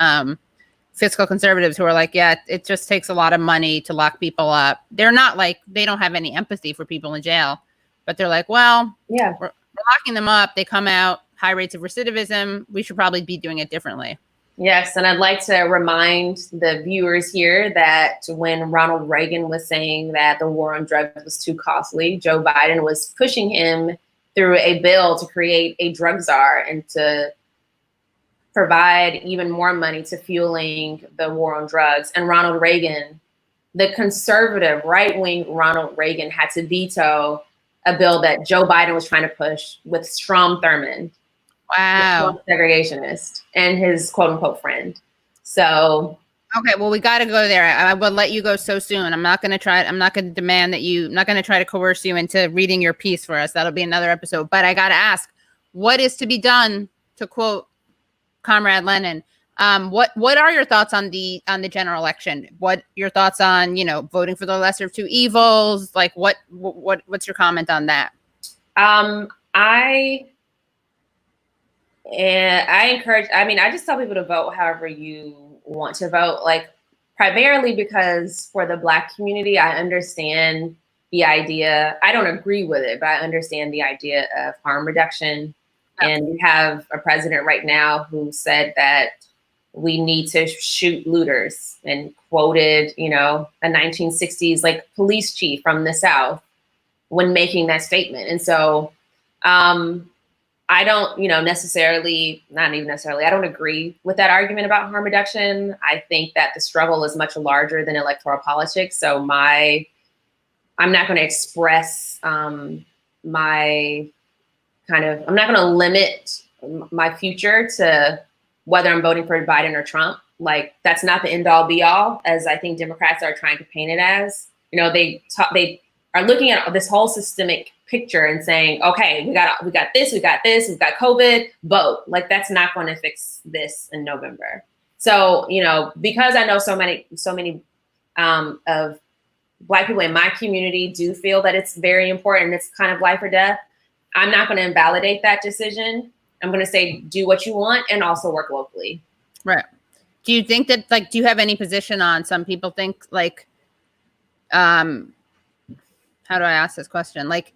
Fiscal conservatives who are like, yeah, it just takes a lot of money to lock people up. They're not like, they don't have any empathy for people in jail, but they're like, well, yeah, we're locking them up. They come out, high rates of recidivism. We should probably be doing it differently. Yes, and I'd like to remind the viewers here that when Ronald Reagan was saying that the war on drugs was too costly, Joe Biden was pushing him through a bill to create a drug czar and to provide even more money to fueling the war on drugs. And Ronald Reagan, the conservative right-wing Ronald Reagan, had to veto a bill that Joe Biden was trying to push with Strom Thurmond. Wow. Segregationist and his quote unquote friend. So. Okay. Well, we got to go there. I will let you go so soon. I'm not going to try to coerce you into reading your piece for us. That'll be another episode, but I got to ask, what is to be done, to quote Comrade Lenin? What are your thoughts on the general election? What your thoughts on, you know, voting for the lesser of two evils? Like what's your comment on that? I just tell people to vote however you want to vote, like, primarily because for the Black community, I understand the idea. I don't agree with it, but I understand the idea of harm reduction. Yeah. And we have a president right now who said that we need to shoot looters and quoted, you know, a 1960s like police chief from the South when making that statement. And so, I don't, you know, I don't agree with that argument about harm reduction. I think that the struggle is much larger than electoral politics. So I'm not going to express I'm not going to limit my future to whether I'm voting for Biden or Trump. Like, that's not the end all be all, as I think Democrats are trying to paint it as. You know, they are looking at this whole systemic picture and saying, okay, we got this, we've got COVID, vote. Like, that's not going to fix this in November. So, you know, because I know so many of Black people in my community do feel that it's very important, it's kind of life or death, I'm not going to invalidate that decision. I'm going to say, do what you want and also work locally. Right. Do you think that, like, do you have any position on, some people think, like, how do I ask this question? Like,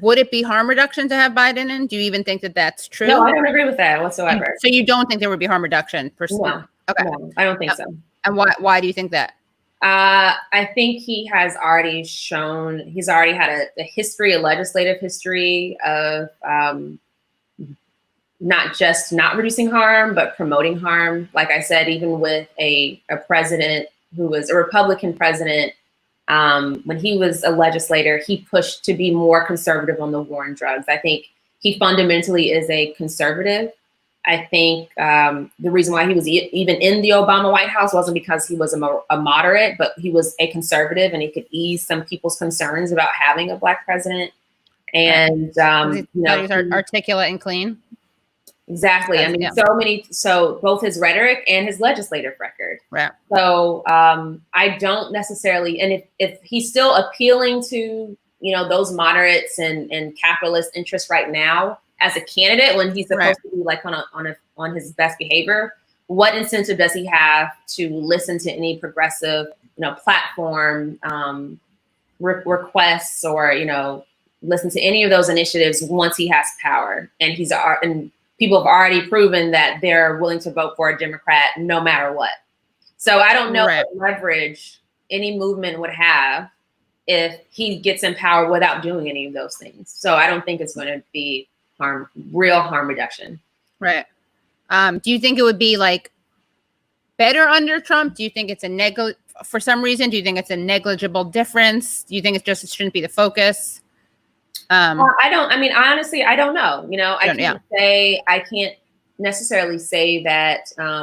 would it be harm reduction to have Biden in? Do you even think that that's true? No, I don't agree with that whatsoever. So you don't think there would be harm reduction? No, okay. No, I don't think so. And why do you think that? I think he has already shown, he's already had a history, a legislative history of not just not reducing harm, but promoting harm. Like I said, even with a president who was a Republican president, when he was a legislator, he pushed to be more conservative on the war on drugs. I think he fundamentally is a conservative. I think the reason why he was even in the Obama White House wasn't because he was a moderate, but he was a conservative and he could ease some people's concerns about having a Black president. And, you know, he's articulate and clean. Exactly. I mean, so both his rhetoric and his legislative record. Right. So I don't necessarily, and if he's still appealing to, you know, those moderates and capitalist interests right now as a candidate, when he's supposed to be like on his best behavior, what incentive does he have to listen to any progressive, you know, platform requests or, you know, listen to any of those initiatives once he has power? And people have already proven that they're willing to vote for a Democrat no matter what. So I don't know what leverage any movement would have if he gets in power without doing any of those things. So I don't think it's going to be real harm reduction. Right. Do you think it would be like better under Trump? Do you think it's for some reason, do you think it's a negligible difference? Do you think it shouldn't be the focus? Honestly, I don't know. You know, I can't necessarily say that. I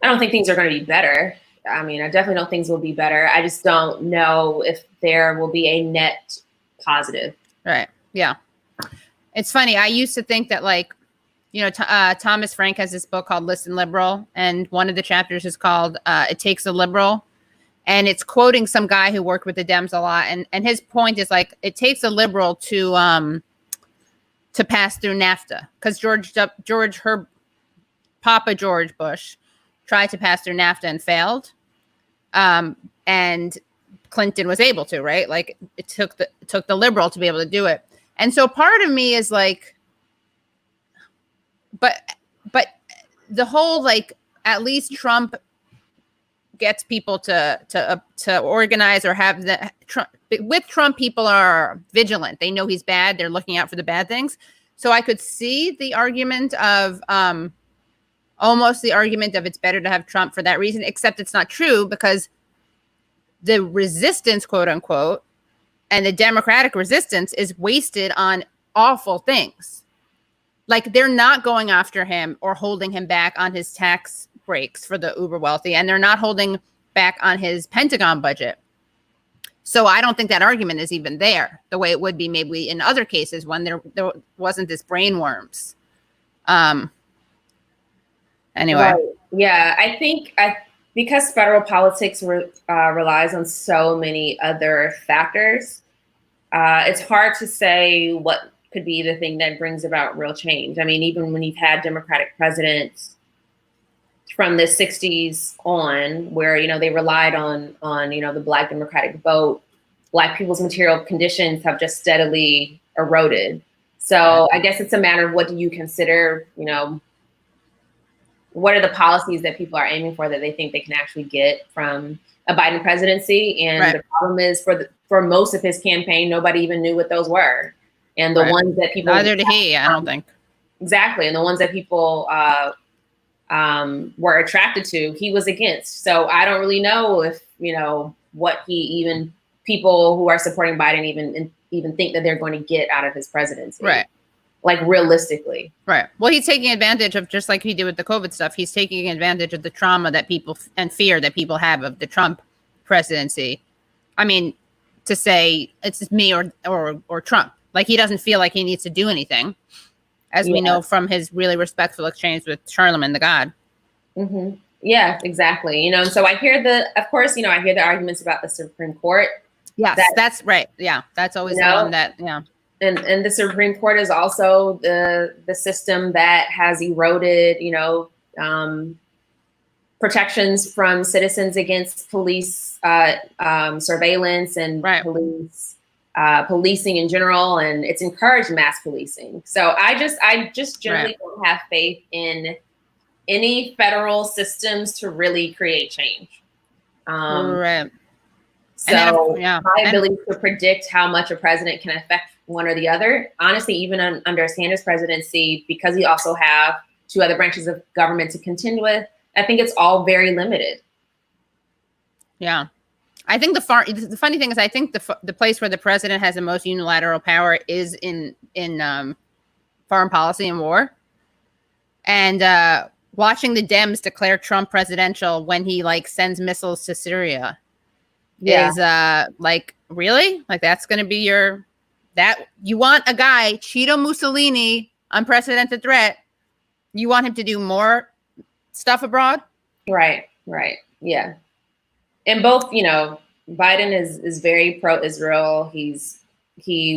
don't think things are going to be better. I mean, I definitely don't think things will be better. I just don't know if there will be a net positive. Right. Yeah. It's funny. I used to think that, like, you know, Thomas Frank has this book called Listen Liberal. And one of the chapters is called It Takes a Liberal. And it's quoting some guy who worked with the Dems a lot. And his point is, like, it takes a liberal to pass through NAFTA. Because Papa George Bush tried to pass through NAFTA and failed. And Clinton was able to, right? Like, it took the liberal to be able to do it. And so part of me is like, but the whole, like, at least Trump gets people to organize or have with Trump, people are vigilant. They know he's bad. They're looking out for the bad things. So I could see the argument of almost the argument of it's better to have Trump for that reason, except it's not true, because the resistance, quote unquote, and the Democratic resistance is wasted on awful things. Like, they're not going after him or holding him back on his tax breaks for the uber wealthy, and they're not holding back on his Pentagon budget. So I don't think that argument is even there the way it would be maybe in other cases when there wasn't this brainworms. Anyway. Right. Yeah, I think because federal politics relies on so many other factors, it's hard to say what could be the thing that brings about real change. I mean, even when you've had Democratic presidents from the 60s on, where, you know, they relied on, you know, the Black Democratic vote, Black people's material conditions have just steadily eroded. So I guess it's a matter of what do you consider, you know, what are the policies that people are aiming for that they think they can actually get from a Biden presidency? And the problem is for most of his campaign, nobody even knew what those were. And the ones that people— Neither did he, I don't think. Exactly. And the ones that people were attracted to, he was against. So I don't really know if, you know, what people who are supporting Biden even think that they're going to get out of his presidency. Right. Like, realistically. Right. Well, he's taking advantage of, just like he did with the COVID stuff, he's taking advantage of the trauma that people and fear that people have of the Trump presidency. I mean, to say it's me or Trump. Like, he doesn't feel like he needs to do anything, as we know from his really respectful exchange with Charlemagne the God. Mm-hmm. Yeah, exactly. You know, and so I hear I hear the arguments about the Supreme Court. Yes, that's right. Yeah, that's always the one that, yeah. And the Supreme Court is also the system that has eroded, you know, protections from citizens against police surveillance and policing in general, and it's encouraged mass policing. So I just generally don't have faith in any federal systems to really create change. Right. So my ability to predict how much a president can affect one or the other, honestly, even under Sanders' presidency, because we also have two other branches of government to contend with, I think it's all very limited. Yeah. I think the funny thing is, I think the place where the president has the most unilateral power is in foreign policy and war. And watching the Dems declare Trump presidential when he like sends missiles to Syria is like, really? Like, that's going to be you want a guy, Cheeto Mussolini, unprecedented threat. You want him to do more stuff abroad? Right. Yeah. And both, Biden is very pro-Israel. He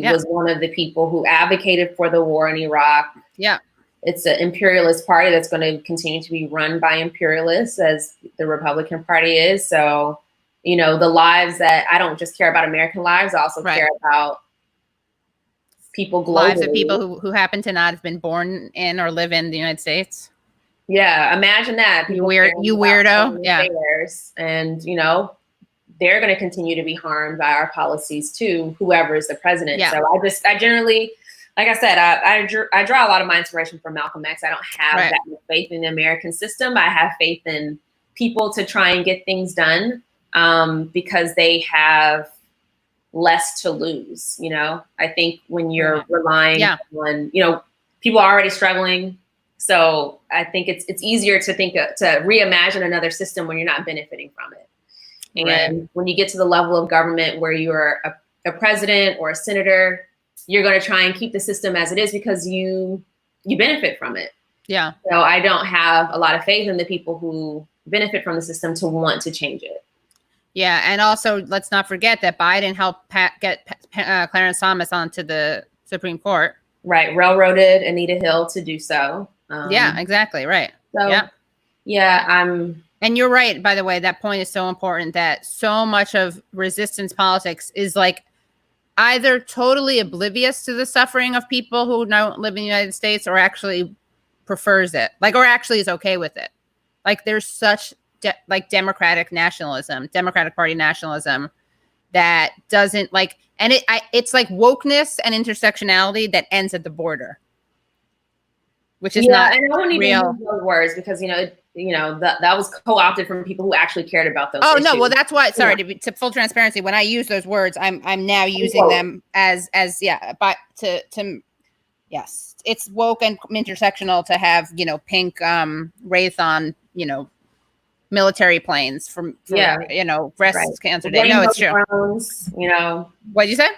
was one of the people who advocated for the war in Iraq. Yeah. It's an imperialist party that's going to continue to be run by imperialists, as the Republican Party is. So, the lives that I don't just care about American lives, I also care about people globally. Lives of people who happen to not have been born in or live in the United States. Yeah, imagine that. You weirdo. Yeah. And, they're going to continue to be harmed by our policies too, whoever is the president. Yeah. So I generally, like I said, I draw a lot of my inspiration from Malcolm X. I don't have that much faith in the American system. I have faith in people to try and get things done because they have less to lose. I think when you're relying on, people are already struggling. So I think it's easier to reimagine another system when you're not benefiting from it. And when you get to the level of government where you're a president or a senator, you're going to try and keep the system as it is because you benefit from it. Yeah. So I don't have a lot of faith in the people who benefit from the system to want to change it. Yeah. And also, let's not forget that Biden helped get Clarence Thomas onto the Supreme Court. Right. Railroaded Anita Hill to do so. Yeah, exactly. Right. So, and you're right, by the way, that point is so important, that so much of resistance politics is like either totally oblivious to the suffering of people who don't live in the United States, or actually prefers it, or actually is okay with it. Like, there's such Democratic Party nationalism that doesn't it's like wokeness and intersectionality that ends at the border, which is not and I wouldn't real. Even use those words because that was co-opted from people who actually cared about those issues. No, well, that's why. Sorry, to full transparency, when I use those words, I'm now using them as yes, it's woke and intersectional to have pink wraith on military planes for breast cancer day. Rainbow no, it's true. Drones, What'd you say?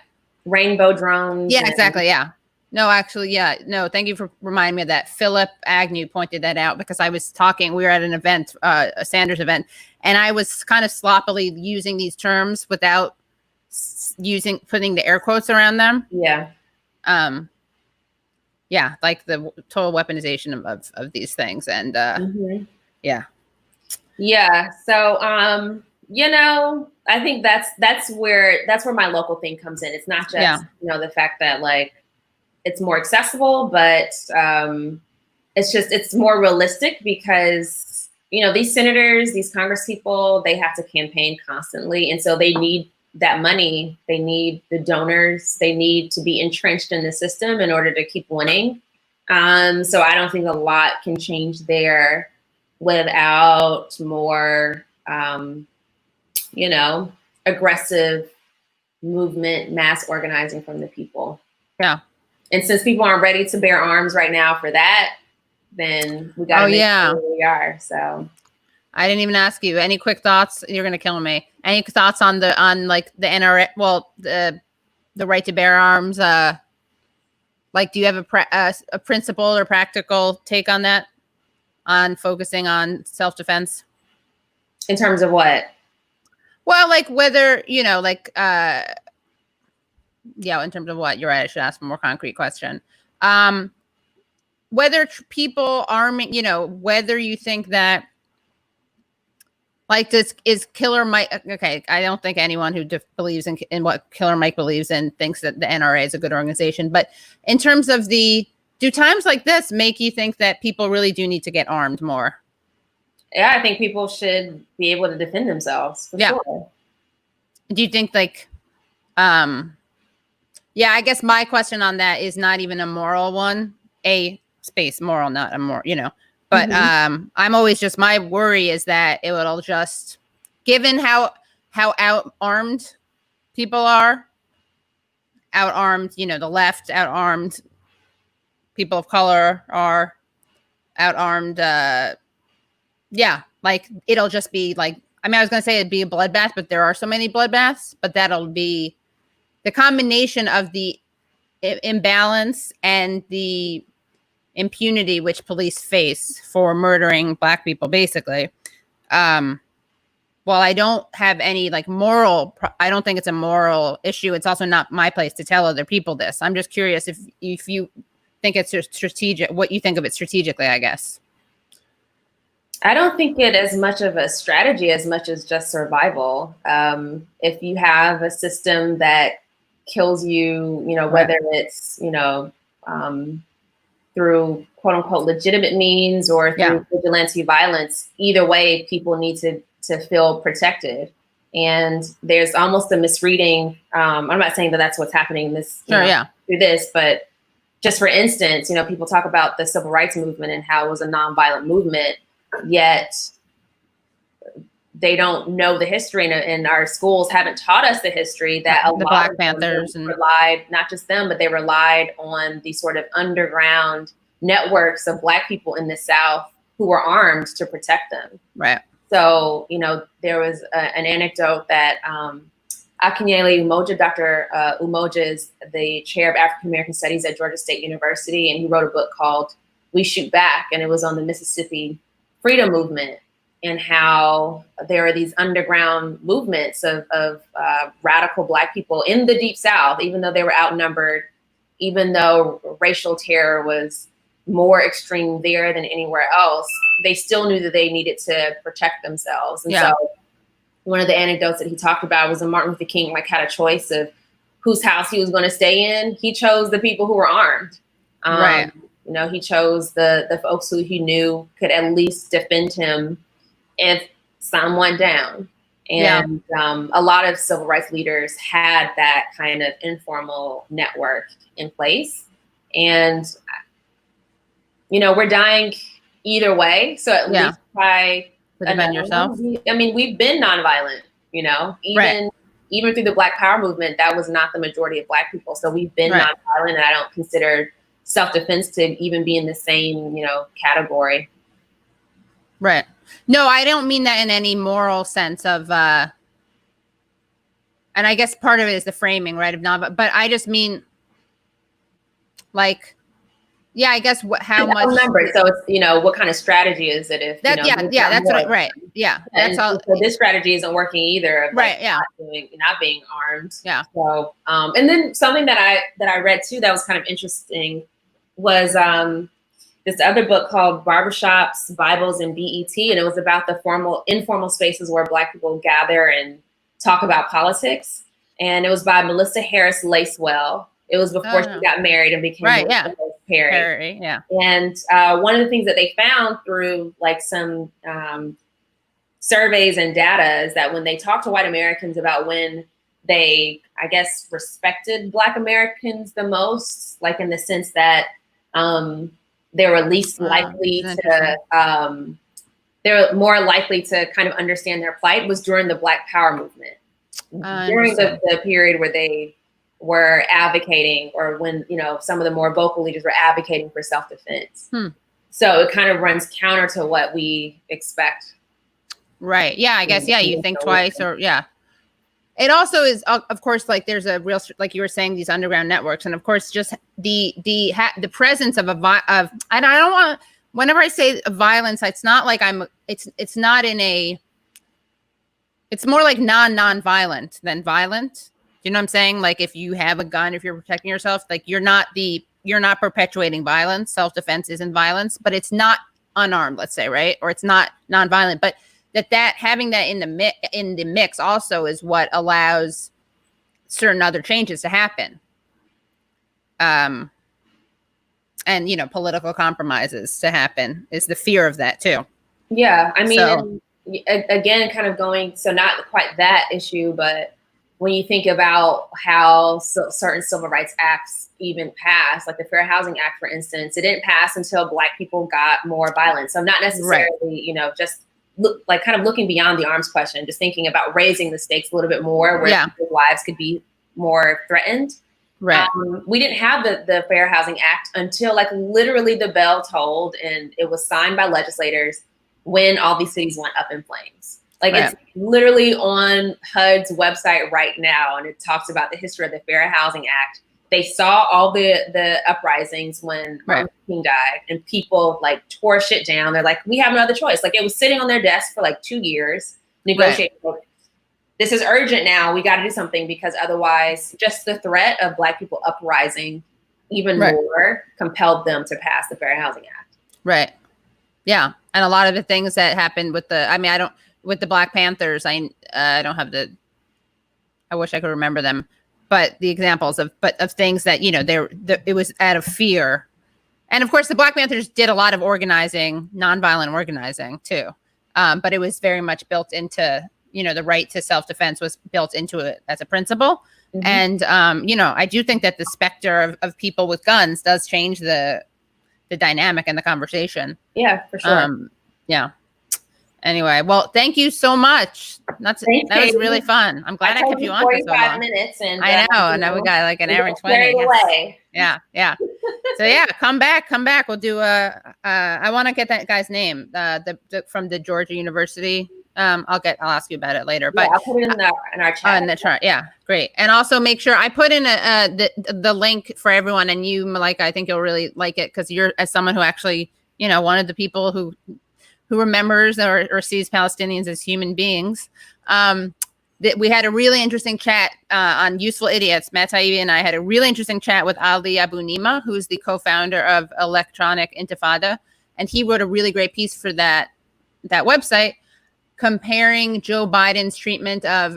Rainbow drones. Yeah, exactly. Yeah. No, actually, yeah. No, thank you for reminding me of that. Philip Agnew pointed that out because I was talking, we were at an event, a Sanders event, and I was kind of sloppily using these terms without putting the air quotes around them. Yeah. Yeah, like the total weaponization of these things. And yeah. Yeah. So, I think that's where my local thing comes in. It's not just, the fact that it's more accessible, but it's more realistic because, these senators, these Congress people, they have to campaign constantly. And so they need that money. They need the donors. They need to be entrenched in the system in order to keep winning. So I don't think a lot can change there without more, aggressive movement, mass organizing from the people. Yeah. And since people aren't ready to bear arms right now for that, then we got to make sure we are. So I didn't even ask you any quick thoughts. You're going to kill me. Any thoughts on the NRA? Well, the right to bear arms. Do you have a principle or practical take on that? On focusing on self-defense? In terms of what? Well, whether, in terms of what? You're right. I should ask a more concrete question. Whether people arming, whether you think that, is Killer Mike, okay, I don't think anyone who believes in what Killer Mike believes in thinks that the NRA is a good organization. But in terms of do times like this make you think that people really do need to get armed more? Yeah, I think people should be able to defend themselves for sure. Do you think like, yeah, I guess my question on that is not even a moral one. A space moral, not a moral, But I'm always just, my worry is that it will just, given how out-armed people are, out-armed, the left, out-armed people of color are, out-armed, like it'll just be like, I mean, I was gonna say it'd be a bloodbath, but there are so many bloodbaths, but that'll be the combination of the imbalance and the impunity which police face for murdering Black people, basically. While I don't have any like I don't think it's a moral issue. It's also not my place to tell other people this. I'm just curious if you think it's strategic, what you think of it strategically, I guess. I don't think it as much of a strategy as much as just survival. If you have a system that kills you, whether it's, through quote unquote legitimate means or through vigilante violence, either way, people need to feel protected. And there's almost a misreading. I'm not saying that that's what's happening through this, but just for instance, people talk about the civil rights movement and how it was a nonviolent movement, yet they don't know the history, and our schools haven't taught us the history that a lot Black Panthers relied, not just them, but they relied on the sort of underground networks of Black people in the South who were armed to protect them. Right. So, there was an anecdote that Akinyele Umoja, Dr. Umoja is the chair of African American Studies at Georgia State University, and he wrote a book called We Shoot Back, and it was on the Mississippi Freedom Movement and how there are these underground movements of radical Black people in the Deep South, even though they were outnumbered, even though racial terror was more extreme there than anywhere else, they still knew that they needed to protect themselves. And so one of the anecdotes that he talked about was when Martin Luther King had a choice of whose house he was going to stay in. He chose the people who were armed. Right. He chose the folks who he knew could at least defend him if some went down. And a lot of civil rights leaders had that kind of informal network in place. And, we're dying either way. So at least try to defend yourself. I mean, we've been nonviolent, even through the Black Power movement, that was not the majority of Black people. So we've been nonviolent, and I don't consider self-defense to even be in the same, category. Right. No, I don't mean that in any moral sense of, and I guess part of it is the framing, right? Of but I just mean like, I guess how much number. So it's, what kind of strategy is it if that, that's what right. Yeah. That's all. So this strategy isn't working either. Right. Not being armed. Yeah. So, and then something that I read too, that was kind of interesting was, this other book called Barbershops, Bibles, and BET. And it was about the informal spaces where Black people gather and talk about politics. And it was by Melissa Harris Lacewell. It was before she got married and became Perry. Yeah. And one of the things that they found through some surveys and data is that when they talk to white Americans about when they, I guess, respected Black Americans the most, in the sense that they were least likely to, they're more likely to kind of understand their plight, was during the Black Power movement. During the period where they were advocating, or when, some of the more vocal leaders were advocating for self-defense. So it kind of runs counter to what we expect. Right. Yeah, I guess, you think twice or, It also is, of course, there's a real, like you were saying, these underground networks. And of course, just the presence of and I don't want, whenever I say violence, it's not like it's not in it's more like non-violent than violent. You know what I'm saying? Like if you have a gun, if you're protecting yourself, you're not perpetuating violence. Self-defense isn't violence, but it's not unarmed, let's say, right? Or it's not non-violent, but that having that in the mix also is what allows certain other changes to happen. And political compromises to happen is the fear of that too. Yeah, I mean, So, again, kind of going, so not quite that issue, but when you think about how certain civil rights acts even passed, like the Fair Housing Act, for instance, it didn't pass until Black people got more violent. So not necessarily, just kind of looking beyond the arms question, just thinking about raising the stakes a little bit more, where people's lives could be more threatened. Right. We didn't have the Fair Housing Act until like literally the bell tolled and it was signed by legislators when all these cities went up in flames. Like it's literally on HUD's website right now, and it talks about the history of the Fair Housing Act. They saw all the uprisings when Martin Luther King died, and people like tore shit down. They're like, we have no other choice. Like it was sitting on their desk for like 2 years, negotiating. This is urgent now. We got to do something, because otherwise just the threat of Black people uprising even more compelled them to pass the Fair Housing Act. Right. Yeah. And a lot of the things that happened with with the Black Panthers, I don't have I wish I could remember them, but the examples of things that, it was out of fear. And of course the Black Panthers did a lot of organizing, nonviolent organizing too. But it was very much built into, the right to self-defense was built into it as a principle. And, I do think that the specter of people with guns does change the dynamic and the conversation. Yeah, for sure. Yeah. Anyway, well, thank you so much. That was really fun. I'm glad I kept you on for so long. 45 minutes, and I know. And now we got like an hour and 20. Yeah. So yeah, come back. We'll do I want to get that guy's name. From the Georgia University. I'll ask you about it later. But I'll put it in our chat. In the chart. Yeah, great. And also make sure I put in the link for everyone. And you, Malaika, I think you'll really like it, because you're, as someone who actually, one of the people who remembers or sees Palestinians as human beings. That we had a really interesting chat on Useful Idiots. Matt Taibbi and I had a really interesting chat with Ali Abu Nima, who's the co-founder of Electronic Intifada, and he wrote a really great piece for that website, comparing Joe Biden's treatment of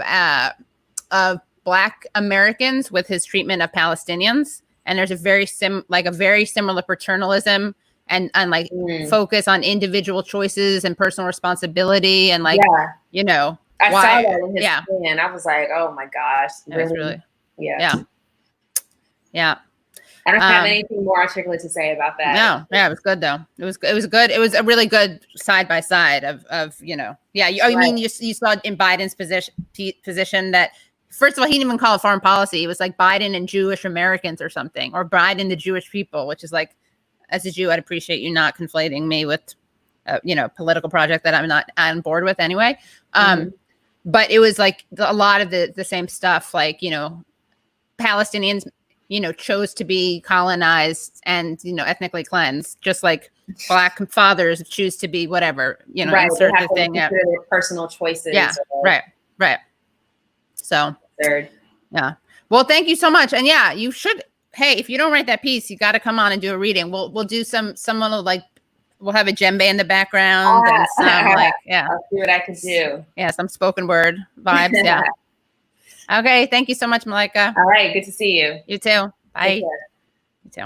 Black Americans with his treatment of Palestinians. And there's a very similar paternalism and focus on individual choices and personal responsibility and I saw that in his and I was like, oh my gosh, really? Yeah. I don't have anything more articulate to say about that. No, it was good though. It was good. It was a really good side by side of I mean, you saw in Biden's position that, first of all, he didn't even call it foreign policy. It was like Biden and Jewish Americans or something, or Biden the Jewish people, which is like, as a Jew, I'd appreciate you not conflating me with, political project that I'm not on board with anyway. But it was like a lot of the same stuff, like, Palestinians, chose to be colonized and, ethnically cleansed, just like Black fathers choose to be whatever, insert the thing. Their personal choices. Yeah, right. So, yeah. Well, thank you so much. And yeah, you should. Hey, if you don't write that piece, you got to come on and do a reading. We'll do someone will we'll have a djembe in the background and some I'll see what I can do. Yeah, some spoken word vibes. Yeah. Okay. Thank you so much, Malaika. All right. Good to see you. You too. Bye. You too.